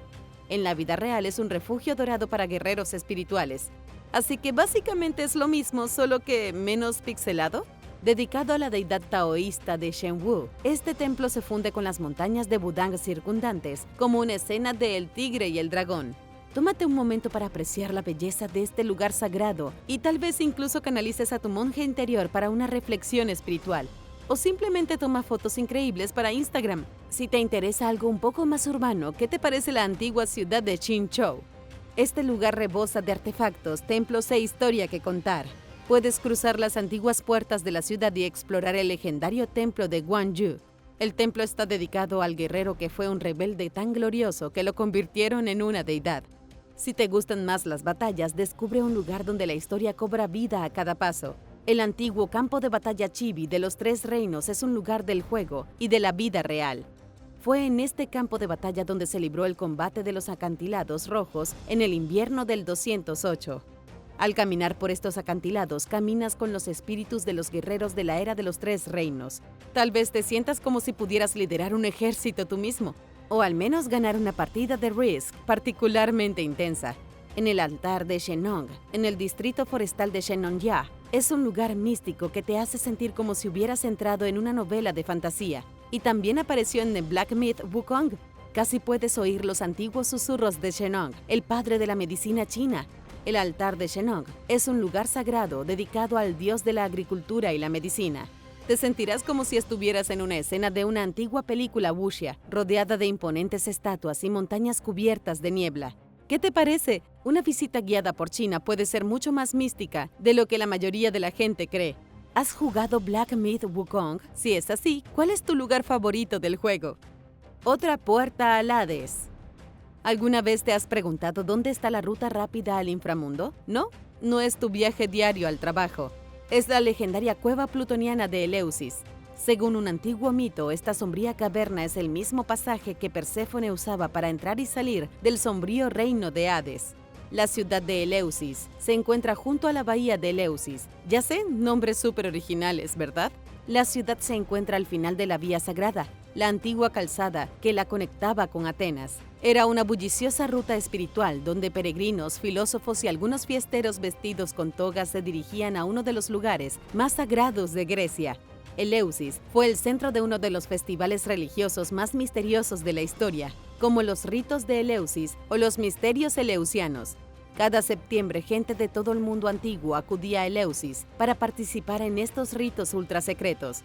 En la vida real es un refugio dorado para guerreros espirituales. Así que básicamente es lo mismo, solo que menos pixelado. Dedicado a la deidad taoísta de Shenwu, este templo se funde con las montañas de Wudang circundantes, como una escena de El Tigre y el Dragón. Tómate un momento para apreciar la belleza de este lugar sagrado y tal vez incluso canalices a tu monje interior para una reflexión espiritual. O simplemente toma fotos increíbles para Instagram. Si te interesa algo un poco más urbano, ¿qué te parece la antigua ciudad de Qinzhou? Este lugar rebosa de artefactos, templos e historia que contar. Puedes cruzar las antiguas puertas de la ciudad y explorar el legendario templo de Guanyu. El templo está dedicado al guerrero que fue un rebelde tan glorioso que lo convirtieron en una deidad. Si te gustan más las batallas, descubre un lugar donde la historia cobra vida a cada paso. El antiguo campo de batalla Chibi de los 3 reinos es un lugar del juego y de la vida real. Fue en este campo de batalla donde se libró el combate de los acantilados rojos en el invierno del 208. Al caminar por estos acantilados, caminas con los espíritus de los guerreros de la era de los 3 reinos. Tal vez te sientas como si pudieras liderar un ejército tú mismo, o al menos ganar una partida de Risk particularmente intensa. En el altar de Shennong, en el distrito forestal de Shennong-ya, es un lugar místico que te hace sentir como si hubieras entrado en una novela de fantasía. Y también apareció en The Black Myth Wukong. Casi puedes oír los antiguos susurros de Shennong, el padre de la medicina china. El altar de Shennong es un lugar sagrado dedicado al dios de la agricultura y la medicina. Te sentirás como si estuvieras en una escena de una antigua película wuxia, rodeada de imponentes estatuas y montañas cubiertas de niebla. ¿Qué te parece? Una visita guiada por China puede ser mucho más mística de lo que la mayoría de la gente cree. ¿Has jugado Black Myth Wukong? Si es así, ¿cuál es tu lugar favorito del juego? Otra puerta al Hades. ¿Alguna vez te has preguntado dónde está la ruta rápida al inframundo? ¿No? No es tu viaje diario al trabajo. Es la legendaria cueva plutoniana de Eleusis. Según un antiguo mito, esta sombría caverna es el mismo pasaje que Perséfone usaba para entrar y salir del sombrío reino de Hades. La ciudad de Eleusis se encuentra junto a la bahía de Eleusis. Ya sé, nombres súper originales, ¿verdad? La ciudad se encuentra al final de la vía sagrada, la antigua calzada que la conectaba con Atenas. Era una bulliciosa ruta espiritual donde peregrinos, filósofos y algunos fiesteros vestidos con togas se dirigían a uno de los lugares más sagrados de Grecia. Eleusis fue el centro de uno de los festivales religiosos más misteriosos de la historia, como los ritos de Eleusis o los misterios eleusianos. Cada septiembre, gente de todo el mundo antiguo acudía a Eleusis para participar en estos ritos ultrasecretos.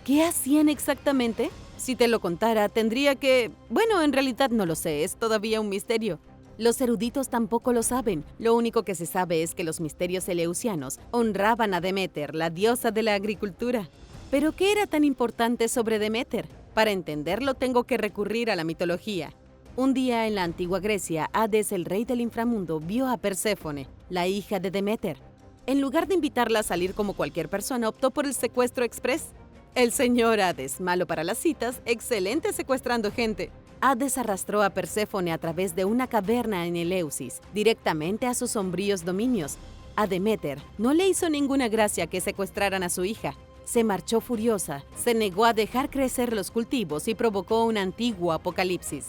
¿Qué hacían exactamente? Si te lo contara, tendría que... Bueno, en realidad no lo sé, es todavía un misterio. Los eruditos tampoco lo saben. Lo único que se sabe es que los misterios eleusianos honraban a Deméter, la diosa de la agricultura. ¿Pero qué era tan importante sobre Deméter? Para entenderlo tengo que recurrir a la mitología. Un día en la antigua Grecia, Hades, el rey del inframundo, vio a Perséfone, la hija de Deméter. En lugar de invitarla a salir como cualquier persona, optó por el secuestro express. El señor Hades, malo para las citas, excelente secuestrando gente. Hades arrastró a Perséfone a través de una caverna en Eleusis, directamente a sus sombríos dominios. A Deméter no le hizo ninguna gracia que secuestraran a su hija. Se marchó furiosa, se negó a dejar crecer los cultivos y provocó un antiguo apocalipsis.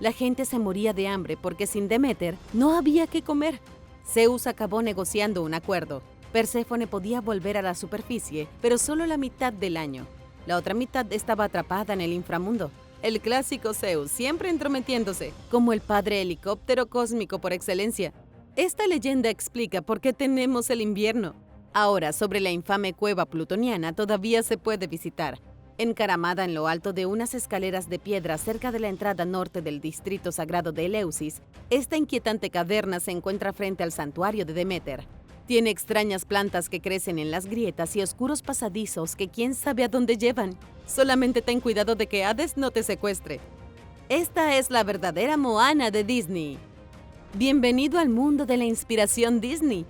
La gente se moría de hambre porque sin Deméter no había que comer. Zeus acabó negociando un acuerdo. Perséfone podía volver a la superficie, pero solo la mitad del año. La otra mitad estaba atrapada en el inframundo. El clásico Zeus, siempre entrometiéndose, como el padre helicóptero cósmico por excelencia. Esta leyenda explica por qué tenemos el invierno. Ahora, sobre la infame cueva plutoniana todavía se puede visitar. Encaramada en lo alto de unas escaleras de piedra cerca de la entrada norte del distrito sagrado de Eleusis, esta inquietante caverna se encuentra frente al santuario de Deméter. Tiene extrañas plantas que crecen en las grietas y oscuros pasadizos que quién sabe a dónde llevan. Solamente ten cuidado de que Hades no te secuestre. Esta es la verdadera Moana de Disney. Bienvenido al mundo de la inspiración Disney.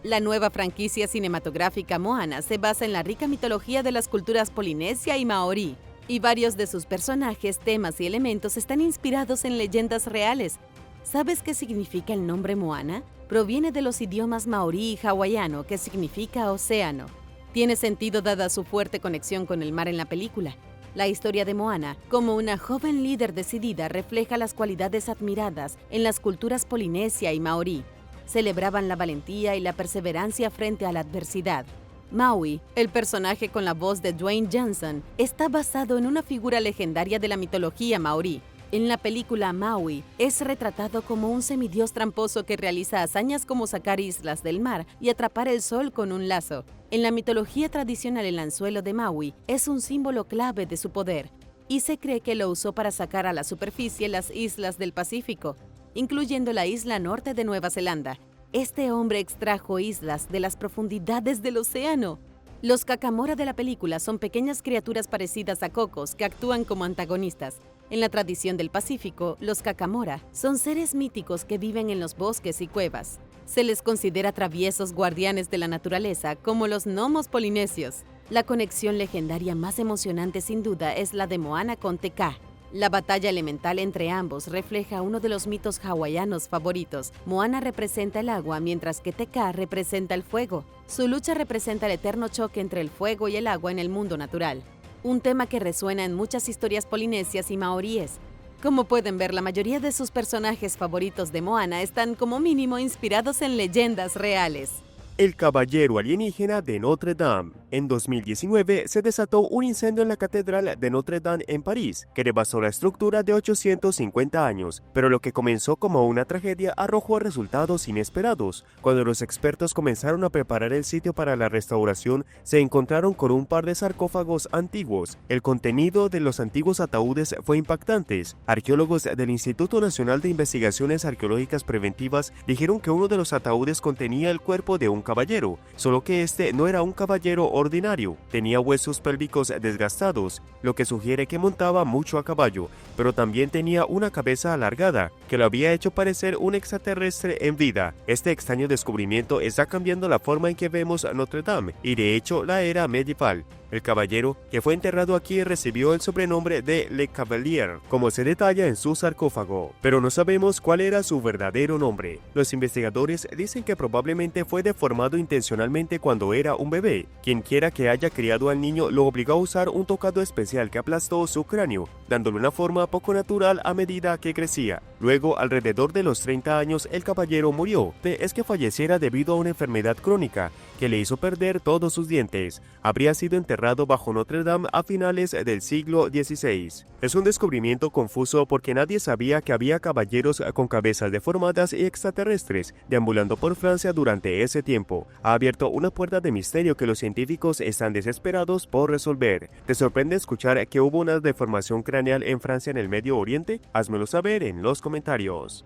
La nueva franquicia cinematográfica Moana se basa en la rica mitología de las culturas polinesia y maorí, y varios de sus personajes, temas y elementos están inspirados en leyendas reales. ¿Sabes qué significa el nombre Moana? Proviene de los idiomas maorí y hawaiano, que significa océano. Tiene sentido dada su fuerte conexión con el mar en la película. La historia de Moana, como una joven líder decidida, refleja las cualidades admiradas en las culturas polinesia y maorí. Celebraban la valentía y la perseverancia frente a la adversidad. Maui, el personaje con la voz de Dwayne Johnson, está basado en una figura legendaria de la mitología maorí. En la película Maui, es retratado como un semidios tramposo que realiza hazañas como sacar islas del mar y atrapar el sol con un lazo. En la mitología tradicional, el anzuelo de Maui es un símbolo clave de su poder, y se cree que lo usó para sacar a la superficie las islas del Pacífico, incluyendo la isla norte de Nueva Zelanda. Este hombre extrajo islas de las profundidades del océano. Los Kakamora de la película son pequeñas criaturas parecidas a cocos que actúan como antagonistas. En la tradición del Pacífico, los Kakamora son seres míticos que viven en los bosques y cuevas. Se les considera traviesos guardianes de la naturaleza, como los gnomos polinesios. La conexión legendaria más emocionante sin duda es la de Moana con Te Kā. La batalla elemental entre ambos refleja uno de los mitos hawaianos favoritos. Moana representa el agua, mientras que Te Kā representa el fuego. Su lucha representa el eterno choque entre el fuego y el agua en el mundo natural. Un tema que resuena en muchas historias polinesias y maoríes. Como pueden ver, la mayoría de sus personajes favoritos de Moana están como mínimo inspirados en leyendas reales. El caballero alienígena de Notre Dame. En 2019 se desató un incendio en la Catedral de Notre Dame en París, que devastó la estructura de 850 años, pero lo que comenzó como una tragedia arrojó resultados inesperados. Cuando los expertos comenzaron a preparar el sitio para la restauración, se encontraron con un par de sarcófagos antiguos. El contenido de los antiguos ataúdes fue impactante. Arqueólogos del Instituto Nacional de Investigaciones Arqueológicas Preventivas dijeron que uno de los ataúdes contenía el cuerpo de un caballero, solo que este no era un caballero ordinario, tenía huesos pélvicos desgastados, lo que sugiere que montaba mucho a caballo, pero también tenía una cabeza alargada, que lo había hecho parecer un extraterrestre en vida. Este extraño descubrimiento está cambiando la forma en que vemos a Notre Dame, y de hecho la era medieval. El caballero que fue enterrado aquí recibió el sobrenombre de Le Cavalier, como se detalla en su sarcófago, pero no sabemos cuál era su verdadero nombre. Los investigadores dicen que probablemente fue deformado intencionalmente cuando era un bebé. Quien quiera que haya criado al niño lo obligó a usar un tocado especial que aplastó su cráneo, dándole una forma poco natural a medida que crecía. Luego, alrededor de los 30 años, el caballero murió. Es que falleciera debido a una enfermedad crónica que le hizo perder todos sus dientes. Habría sido enterrado bajo Notre Dame a finales del siglo XVI. Es un descubrimiento confuso porque nadie sabía que había caballeros con cabezas deformadas y extraterrestres deambulando por Francia durante ese tiempo. Ha abierto una puerta de misterio que los científicos están desesperados por resolver. ¿Te sorprende escuchar que hubo una deformación craneal en Francia en el Medio Oriente? Házmelo saber en los comentarios.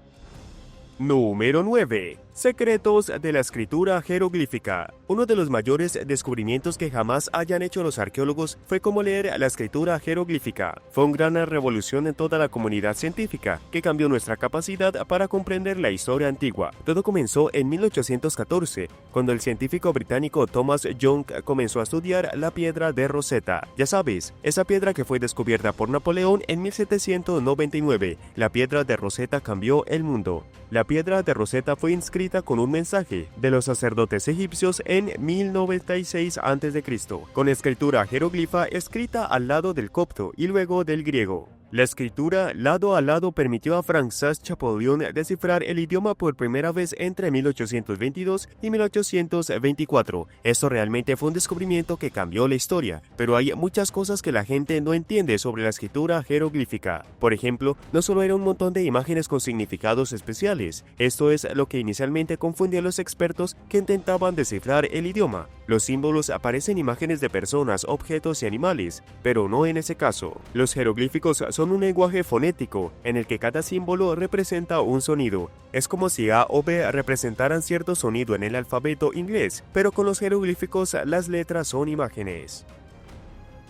Número 9. Secretos de la escritura jeroglífica. Uno de los mayores descubrimientos que jamás hayan hecho los arqueólogos fue cómo leer la escritura jeroglífica. Fue una gran revolución en toda la comunidad científica, que cambió nuestra capacidad para comprender la historia antigua. Todo comenzó en 1814, cuando el científico británico Thomas Young comenzó a estudiar la piedra de Rosetta. Ya sabes, esa piedra que fue descubierta por Napoleón en 1799. La piedra de Rosetta cambió el mundo. La piedra de Rosetta fue inscrita con un mensaje de los sacerdotes egipcios en 1096 a.C., con escritura jeroglifa escrita al lado del copto y luego del griego. La escritura lado a lado permitió a François Champollion descifrar el idioma por primera vez entre 1822 y 1824. Esto realmente fue un descubrimiento que cambió la historia, pero hay muchas cosas que la gente no entiende sobre la escritura jeroglífica. Por ejemplo, no solo era un montón de imágenes con significados especiales, esto es lo que inicialmente confundió a los expertos que intentaban descifrar el idioma. Los símbolos aparecen imágenes de personas, objetos y animales, pero no en ese caso. Los jeroglíficos son un lenguaje fonético en el que cada símbolo representa un sonido. Es como si A o B representaran cierto sonido en el alfabeto inglés, pero con los jeroglíficos las letras son imágenes.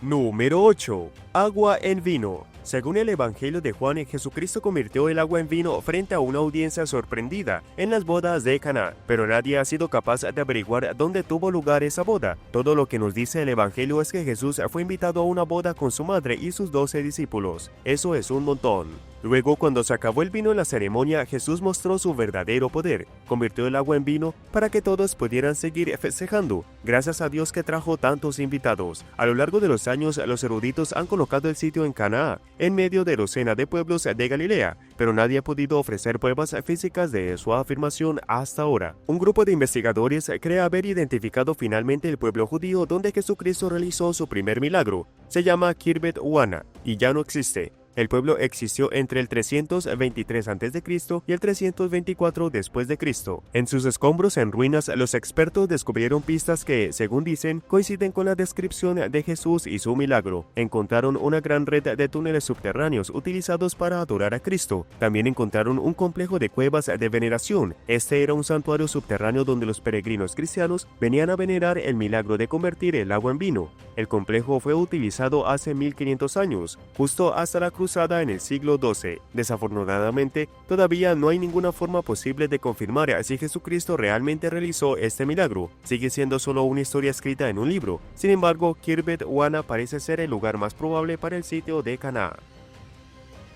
Número 8. Agua en vino. Según el Evangelio de Juan, Jesucristo convirtió el agua en vino frente a una audiencia sorprendida en las bodas de Caná, pero nadie ha sido capaz de averiguar dónde tuvo lugar esa boda. Todo lo que nos dice el Evangelio es que Jesús fue invitado a una boda con su madre y sus 12 discípulos. Eso es un montón. Luego, cuando se acabó el vino en la ceremonia, Jesús mostró su verdadero poder. Convirtió el agua en vino para que todos pudieran seguir festejando. Gracias a Dios que trajo tantos invitados. A lo largo de los años, los eruditos han colocado el sitio en Caná, en medio de docena de pueblos de Galilea, pero nadie ha podido ofrecer pruebas físicas de su afirmación hasta ahora. Un grupo de investigadores cree haber identificado finalmente el pueblo judío donde Jesucristo realizó su primer milagro. Se llama Kirbet Uana y ya no existe. El pueblo existió entre el 323 a.C. y el 324 después de Cristo. En sus escombros en ruinas, los expertos descubrieron pistas que, según dicen, coinciden con la descripción de Jesús y su milagro. Encontraron una gran red de túneles subterráneos utilizados para adorar a Cristo. También encontraron un complejo de cuevas de veneración. Este era un santuario subterráneo donde los peregrinos cristianos venían a venerar el milagro de convertir el agua en vino. El complejo fue utilizado hace 1500 años, justo hasta la cruzada en el siglo XII. Desafortunadamente, todavía no hay ninguna forma posible de confirmar si Jesucristo realmente realizó este milagro. Sigue siendo solo una historia escrita en un libro. Sin embargo, Kirbet Uana parece ser el lugar más probable para el sitio de Caná.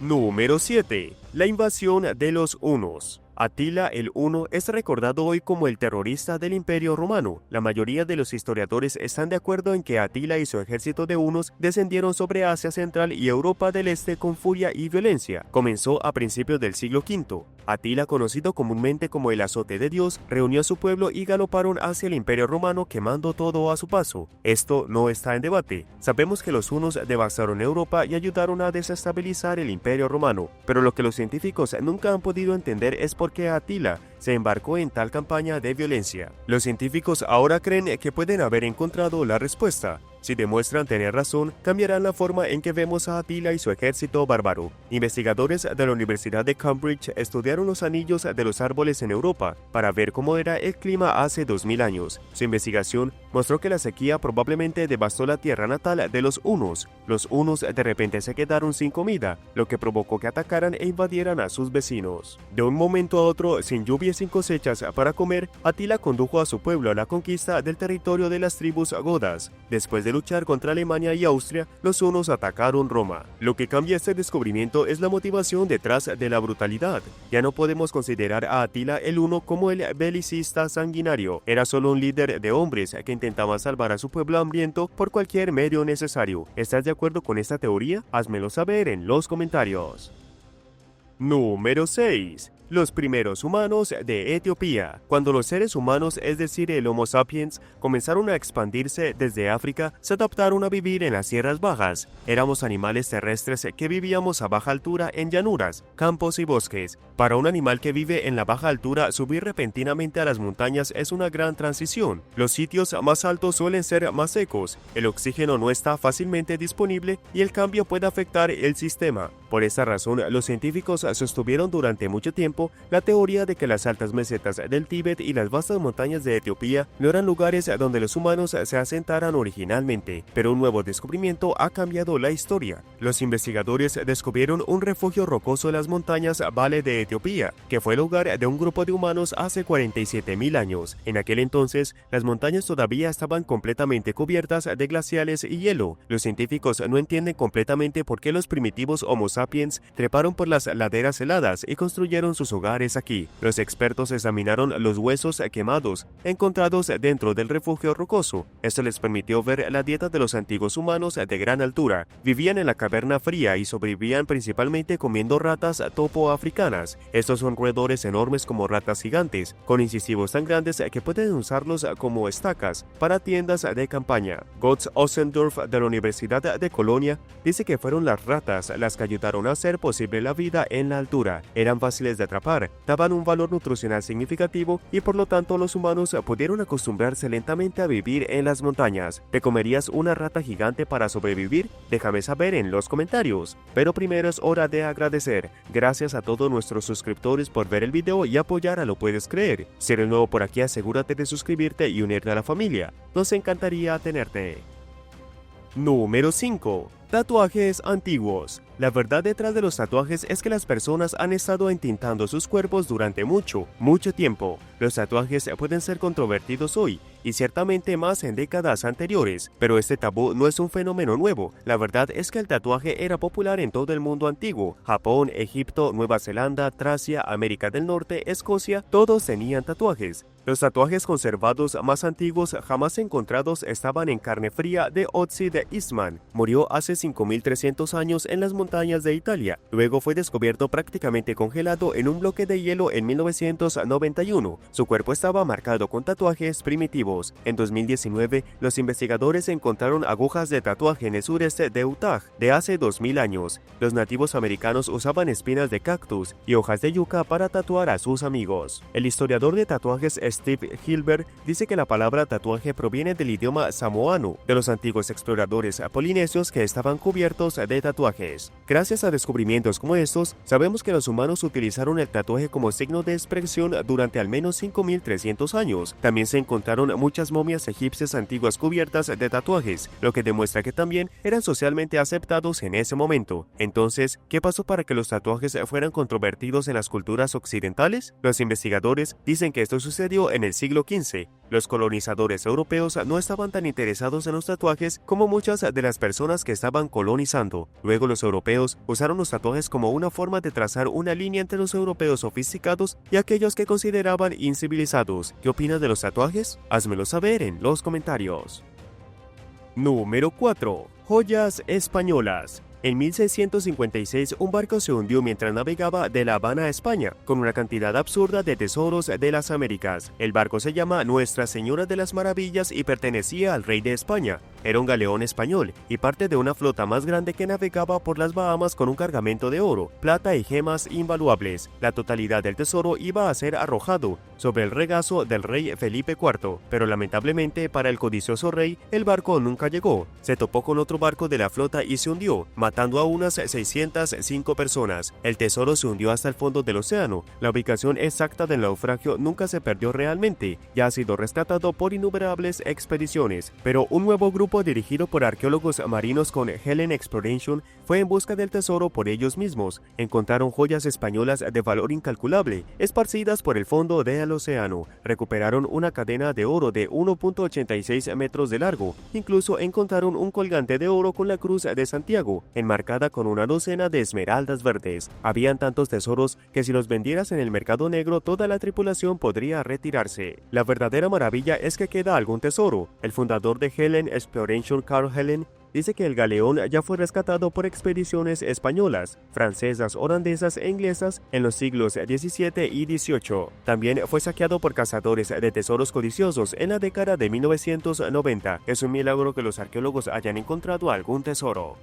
Número 7. La invasión de los hunos. Atila el Huno es recordado hoy como el terrorista del Imperio Romano. La mayoría de los historiadores están de acuerdo en que Atila y su ejército de hunos descendieron sobre Asia Central y Europa del Este con furia y violencia. Comenzó a principios del siglo V. Atila, conocido comúnmente como el azote de Dios, reunió a su pueblo y galoparon hacia el Imperio Romano quemando todo a su paso. Esto no está en debate. Sabemos que los hunos devastaron Europa y ayudaron a desestabilizar el Imperio Romano, pero lo que los científicos nunca han podido entender es por qué Atila se embarcó en tal campaña de violencia. Los científicos ahora creen que pueden haber encontrado la respuesta. Si demuestran tener razón, cambiarán la forma en que vemos a Atila y su ejército bárbaro. Investigadores de la Universidad de Cambridge estudiaron los anillos de los árboles en Europa para ver cómo era el clima hace 2000 años. Su investigación mostró que la sequía probablemente devastó la tierra natal de los hunos. Los hunos de repente se quedaron sin comida, lo que provocó que atacaran e invadieran a sus vecinos. De un momento a otro, sin lluvia y sin cosechas para comer, Atila condujo a su pueblo a la conquista del territorio de las tribus godas. Después de luchar contra Alemania y Austria, los hunos atacaron Roma. Lo que cambia este descubrimiento es la motivación detrás de la brutalidad. Ya no podemos considerar a Atila el Huno como el belicista sanguinario. Era solo un líder de hombres que intentaba salvar a su pueblo hambriento por cualquier medio necesario. ¿Estás de acuerdo con esta teoría? Házmelo saber en los comentarios. Número 6. Los primeros humanos de Etiopía. Cuando los seres humanos, es decir, el Homo sapiens, comenzaron a expandirse desde África, se adaptaron a vivir en las tierras bajas. Éramos animales terrestres que vivíamos a baja altura en llanuras, campos y bosques. Para un animal que vive en la baja altura, subir repentinamente a las montañas es una gran transición. Los sitios más altos suelen ser más secos, el oxígeno no está fácilmente disponible y el cambio puede afectar el sistema. Por esta razón, los científicos sostuvieron durante mucho tiempo la teoría de que las altas mesetas del Tíbet y las vastas montañas de Etiopía no eran lugares donde los humanos se asentaran originalmente, pero un nuevo descubrimiento ha cambiado la historia. Los investigadores descubrieron un refugio rocoso en las montañas Vale de Etiopía, que fue el hogar de un grupo de humanos hace 47.000 años. En aquel entonces, las montañas todavía estaban completamente cubiertas de glaciales y hielo. Los científicos no entienden completamente por qué los primitivos Homo sapiens sapiens treparon por las laderas heladas y construyeron sus hogares aquí. Los expertos examinaron los huesos quemados encontrados dentro del refugio rocoso. Esto les permitió ver la dieta de los antiguos humanos de gran altura. Vivían en la caverna fría y sobrevivían principalmente comiendo ratas topo africanas. Estos son roedores enormes como ratas gigantes, con incisivos tan grandes que pueden usarlos como estacas para tiendas de campaña. Götz Ossendorf de la Universidad de Colonia dice que fueron las ratas las que ayudaron a hacer posible la vida en la altura. Eran fáciles de atrapar, daban un valor nutricional significativo y por lo tanto los humanos pudieron acostumbrarse lentamente a vivir en las montañas. ¿Te comerías una rata gigante para sobrevivir? Déjame saber en los comentarios. Pero primero es hora de agradecer. Gracias a todos nuestros suscriptores por ver el video y apoyar a Lo Puedes Creer. Si eres nuevo por aquí, asegúrate de suscribirte y unirte a la familia. Nos encantaría tenerte. Número 5. Tatuajes antiguos. La verdad detrás de los tatuajes es que las personas han estado entintando sus cuerpos durante mucho tiempo. Los tatuajes pueden ser controvertidos hoy, y ciertamente más en décadas anteriores, pero este tabú no es un fenómeno nuevo. La verdad es que el tatuaje era popular en todo el mundo antiguo. Japón, Egipto, Nueva Zelanda, Tracia, América del Norte, Escocia, todos tenían tatuajes. Los tatuajes conservados más antiguos jamás encontrados estaban en carne fría de Otzi de Eastman. Murió hace 5300 años en las montañas de Italia. Luego fue descubierto prácticamente congelado en un bloque de hielo en 1991. Su cuerpo estaba marcado con tatuajes primitivos. En 2019, los investigadores encontraron agujas de tatuaje en el sureste de Utah de hace 2000 años. Los nativos americanos usaban espinas de cactus y hojas de yuca para tatuar a sus amigos. El historiador de tatuajes Steve Hilbert dice que la palabra tatuaje proviene del idioma samoano, de los antiguos exploradores polinesios que estaban cubiertos de tatuajes. Gracias a descubrimientos como estos, sabemos que los humanos utilizaron el tatuaje como signo de expresión durante al menos 5300 años. También se encontraron muchas momias egipcias antiguas cubiertas de tatuajes, lo que demuestra que también eran socialmente aceptados en ese momento. Entonces, ¿qué pasó para que los tatuajes fueran controvertidos en las culturas occidentales? Los investigadores dicen que esto sucedió en el siglo XV. Los colonizadores europeos no estaban tan interesados en los tatuajes como muchas de las personas que estaban colonizando. Luego los europeos usaron los tatuajes como una forma de trazar una línea entre los europeos sofisticados y aquellos que consideraban incivilizados. ¿Qué opinas de los tatuajes? Házmelo saber en los comentarios. Número 4. Joyas españolas. En 1656, un barco se hundió mientras navegaba de La Habana a España, con una cantidad absurda de tesoros de las Américas. El barco se llama Nuestra Señora de las Maravillas y pertenecía al rey de España. Era un galeón español y parte de una flota más grande que navegaba por las Bahamas con un cargamento de oro, plata y gemas invaluables. La totalidad del tesoro iba a ser arrojado sobre el regazo del rey Felipe IV, pero lamentablemente para el codicioso rey, el barco nunca llegó. Se topó con otro barco de la flota y se hundió, matando a unas 605 personas. El tesoro se hundió hasta el fondo del océano. La ubicación exacta del naufragio nunca se perdió realmente, ya ha sido rescatado por innumerables expediciones, pero un nuevo grupo dirigido por arqueólogos marinos con Helen Exploration fue en busca del tesoro por ellos mismos. Encontraron joyas españolas de valor incalculable, esparcidas por el fondo del océano. Recuperaron una cadena de oro de 1.86 metros de largo. Incluso encontraron un colgante de oro con la cruz de Santiago, enmarcada con una docena de esmeraldas verdes. Habían tantos tesoros que si los vendieras en el mercado negro, toda la tripulación podría retirarse. La verdadera maravilla es que queda algún tesoro. El fundador de Helen Exploration, Carl Helen, dice que el galeón ya fue rescatado por expediciones españolas, francesas, holandesas e inglesas en los siglos XVII y XVIII. También fue saqueado por cazadores de tesoros codiciosos en la década de 1990. Es un milagro que los arqueólogos hayan encontrado algún tesoro.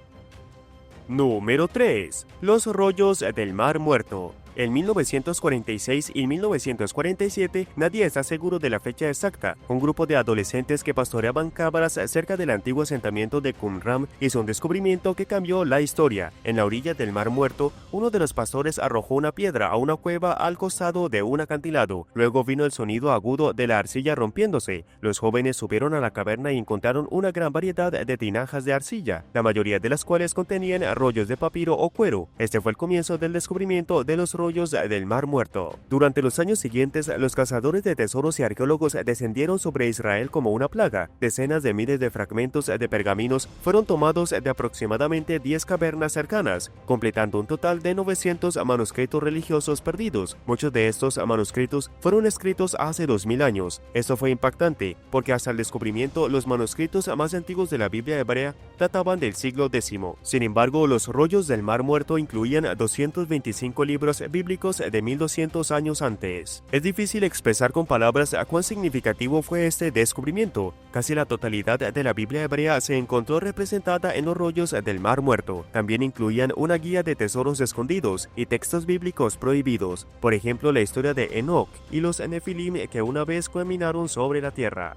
Número 3. Los rollos del Mar Muerto. En 1946 y 1947, nadie está seguro de la fecha exacta. Un grupo de adolescentes que pastoreaban cabras cerca del antiguo asentamiento de Qumran hizo un descubrimiento que cambió la historia. En la orilla del Mar Muerto, uno de los pastores arrojó una piedra a una cueva al costado de un acantilado. Luego vino el sonido agudo de la arcilla rompiéndose. Los jóvenes subieron a la caverna y encontraron una gran variedad de tinajas de arcilla, la mayoría de las cuales contenían rollos de papiro o cuero. Este fue el comienzo del descubrimiento de los rollos rollos del Mar Muerto. Durante los años siguientes, los cazadores de tesoros y arqueólogos descendieron sobre Israel como una plaga. Decenas de miles de fragmentos de pergaminos fueron tomados de aproximadamente 10 cavernas cercanas, completando un total de 900 manuscritos religiosos perdidos. Muchos de estos manuscritos fueron escritos hace 2000 años. Esto fue impactante, porque hasta el descubrimiento los manuscritos más antiguos de la Biblia hebrea databan del siglo X. Sin embargo, los rollos del Mar Muerto incluían 225 libros bíblicos de 1200 años antes. Es difícil expresar con palabras cuán significativo fue este descubrimiento. Casi la totalidad de la Biblia hebrea se encontró representada en los rollos del Mar Muerto. También incluían una guía de tesoros escondidos y textos bíblicos prohibidos, por ejemplo la historia de Enoc y los Nefilim que una vez caminaron sobre la tierra.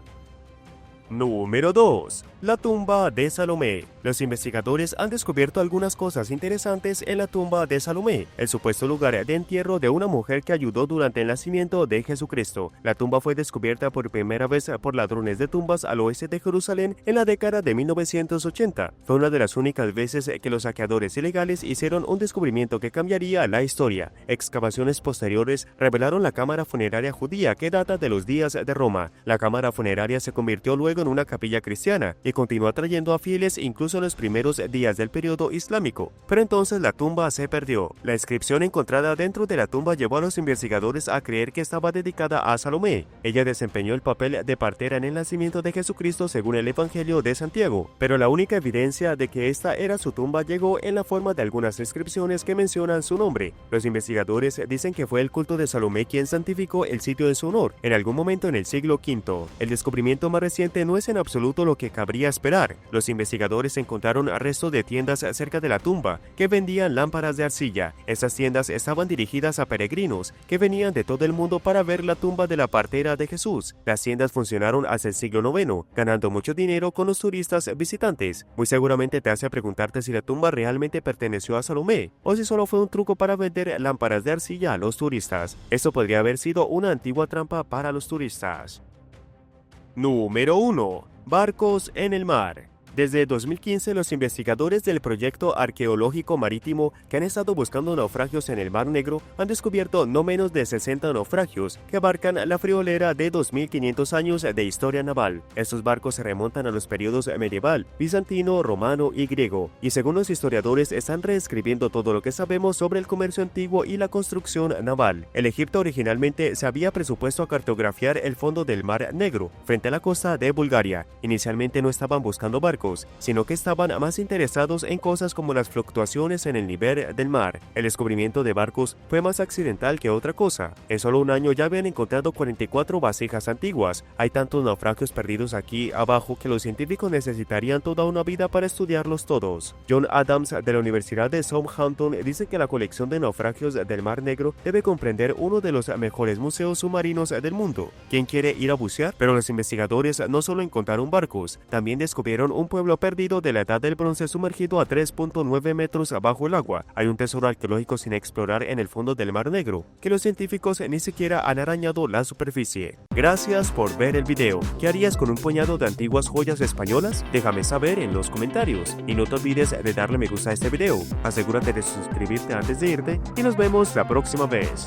Número 2. La tumba de Salomé. Los investigadores han descubierto algunas cosas interesantes en la tumba de Salomé, el supuesto lugar de entierro de una mujer que ayudó durante el nacimiento de Jesucristo. La tumba fue descubierta por primera vez por ladrones de tumbas al oeste de Jerusalén en la década de 1980. Fue una de las únicas veces que los saqueadores ilegales hicieron un descubrimiento que cambiaría la historia. Excavaciones posteriores revelaron la cámara funeraria judía que data de los días de Roma. La cámara funeraria se convirtió luego en una capilla cristiana y continuó atrayendo a fieles incluso en los primeros días del periodo islámico. Pero entonces la tumba se perdió. La inscripción encontrada dentro de la tumba llevó a los investigadores a creer que estaba dedicada a Salomé. Ella desempeñó el papel de partera en el nacimiento de Jesucristo según el Evangelio de Santiago, pero la única evidencia de que esta era su tumba llegó en la forma de algunas inscripciones que mencionan su nombre. Los investigadores dicen que fue el culto de Salomé quien santificó el sitio en su honor, en algún momento en el siglo V. El descubrimiento más reciente no es en absoluto lo que cabría esperar. Los investigadores encontraron restos de tiendas cerca de la tumba que vendían lámparas de arcilla. Estas tiendas estaban dirigidas a peregrinos que venían de todo el mundo para ver la tumba de la partera de Jesús. Las tiendas funcionaron hasta el siglo IX, ganando mucho dinero con los turistas visitantes. Muy seguramente te hace preguntarte si la tumba realmente perteneció a Salomé o si solo fue un truco para vender lámparas de arcilla a los turistas. Esto podría haber sido una antigua trampa para los turistas. Número 1. Barcos en el mar. Desde 2015, los investigadores del proyecto arqueológico marítimo que han estado buscando naufragios en el Mar Negro han descubierto no menos de 60 naufragios que abarcan la friolera de 2500 años de historia naval. Estos barcos se remontan a los periodos medieval, bizantino, romano y griego, y según los historiadores están reescribiendo todo lo que sabemos sobre el comercio antiguo y la construcción naval. El Egipto originalmente se había presupuesto a cartografiar el fondo del Mar Negro frente a la costa de Bulgaria. Inicialmente no estaban buscando barcos, sino que estaban más interesados en cosas como las fluctuaciones en el nivel del mar. El descubrimiento de barcos fue más accidental que otra cosa. En solo un año ya habían encontrado 44 vasijas antiguas. Hay tantos naufragios perdidos aquí abajo que los científicos necesitarían toda una vida para estudiarlos todos. John Adams de la Universidad de Southampton dice que la colección de naufragios del Mar Negro debe comprender uno de los mejores museos submarinos del mundo. ¿Quién quiere ir a bucear? Pero los investigadores no solo encontraron barcos, también descubrieron un pueblo perdido de la Edad del Bronce sumergido a 3.9 metros bajo el agua. Hay un tesoro arqueológico sin explorar en el fondo del Mar Negro, que los científicos ni siquiera han arañado la superficie. Gracias por ver el video. ¿Qué harías con un puñado de antiguas joyas españolas? Déjame saber en los comentarios. Y no te olvides de darle me gusta a este video. Asegúrate de suscribirte antes de irte y nos vemos la próxima vez.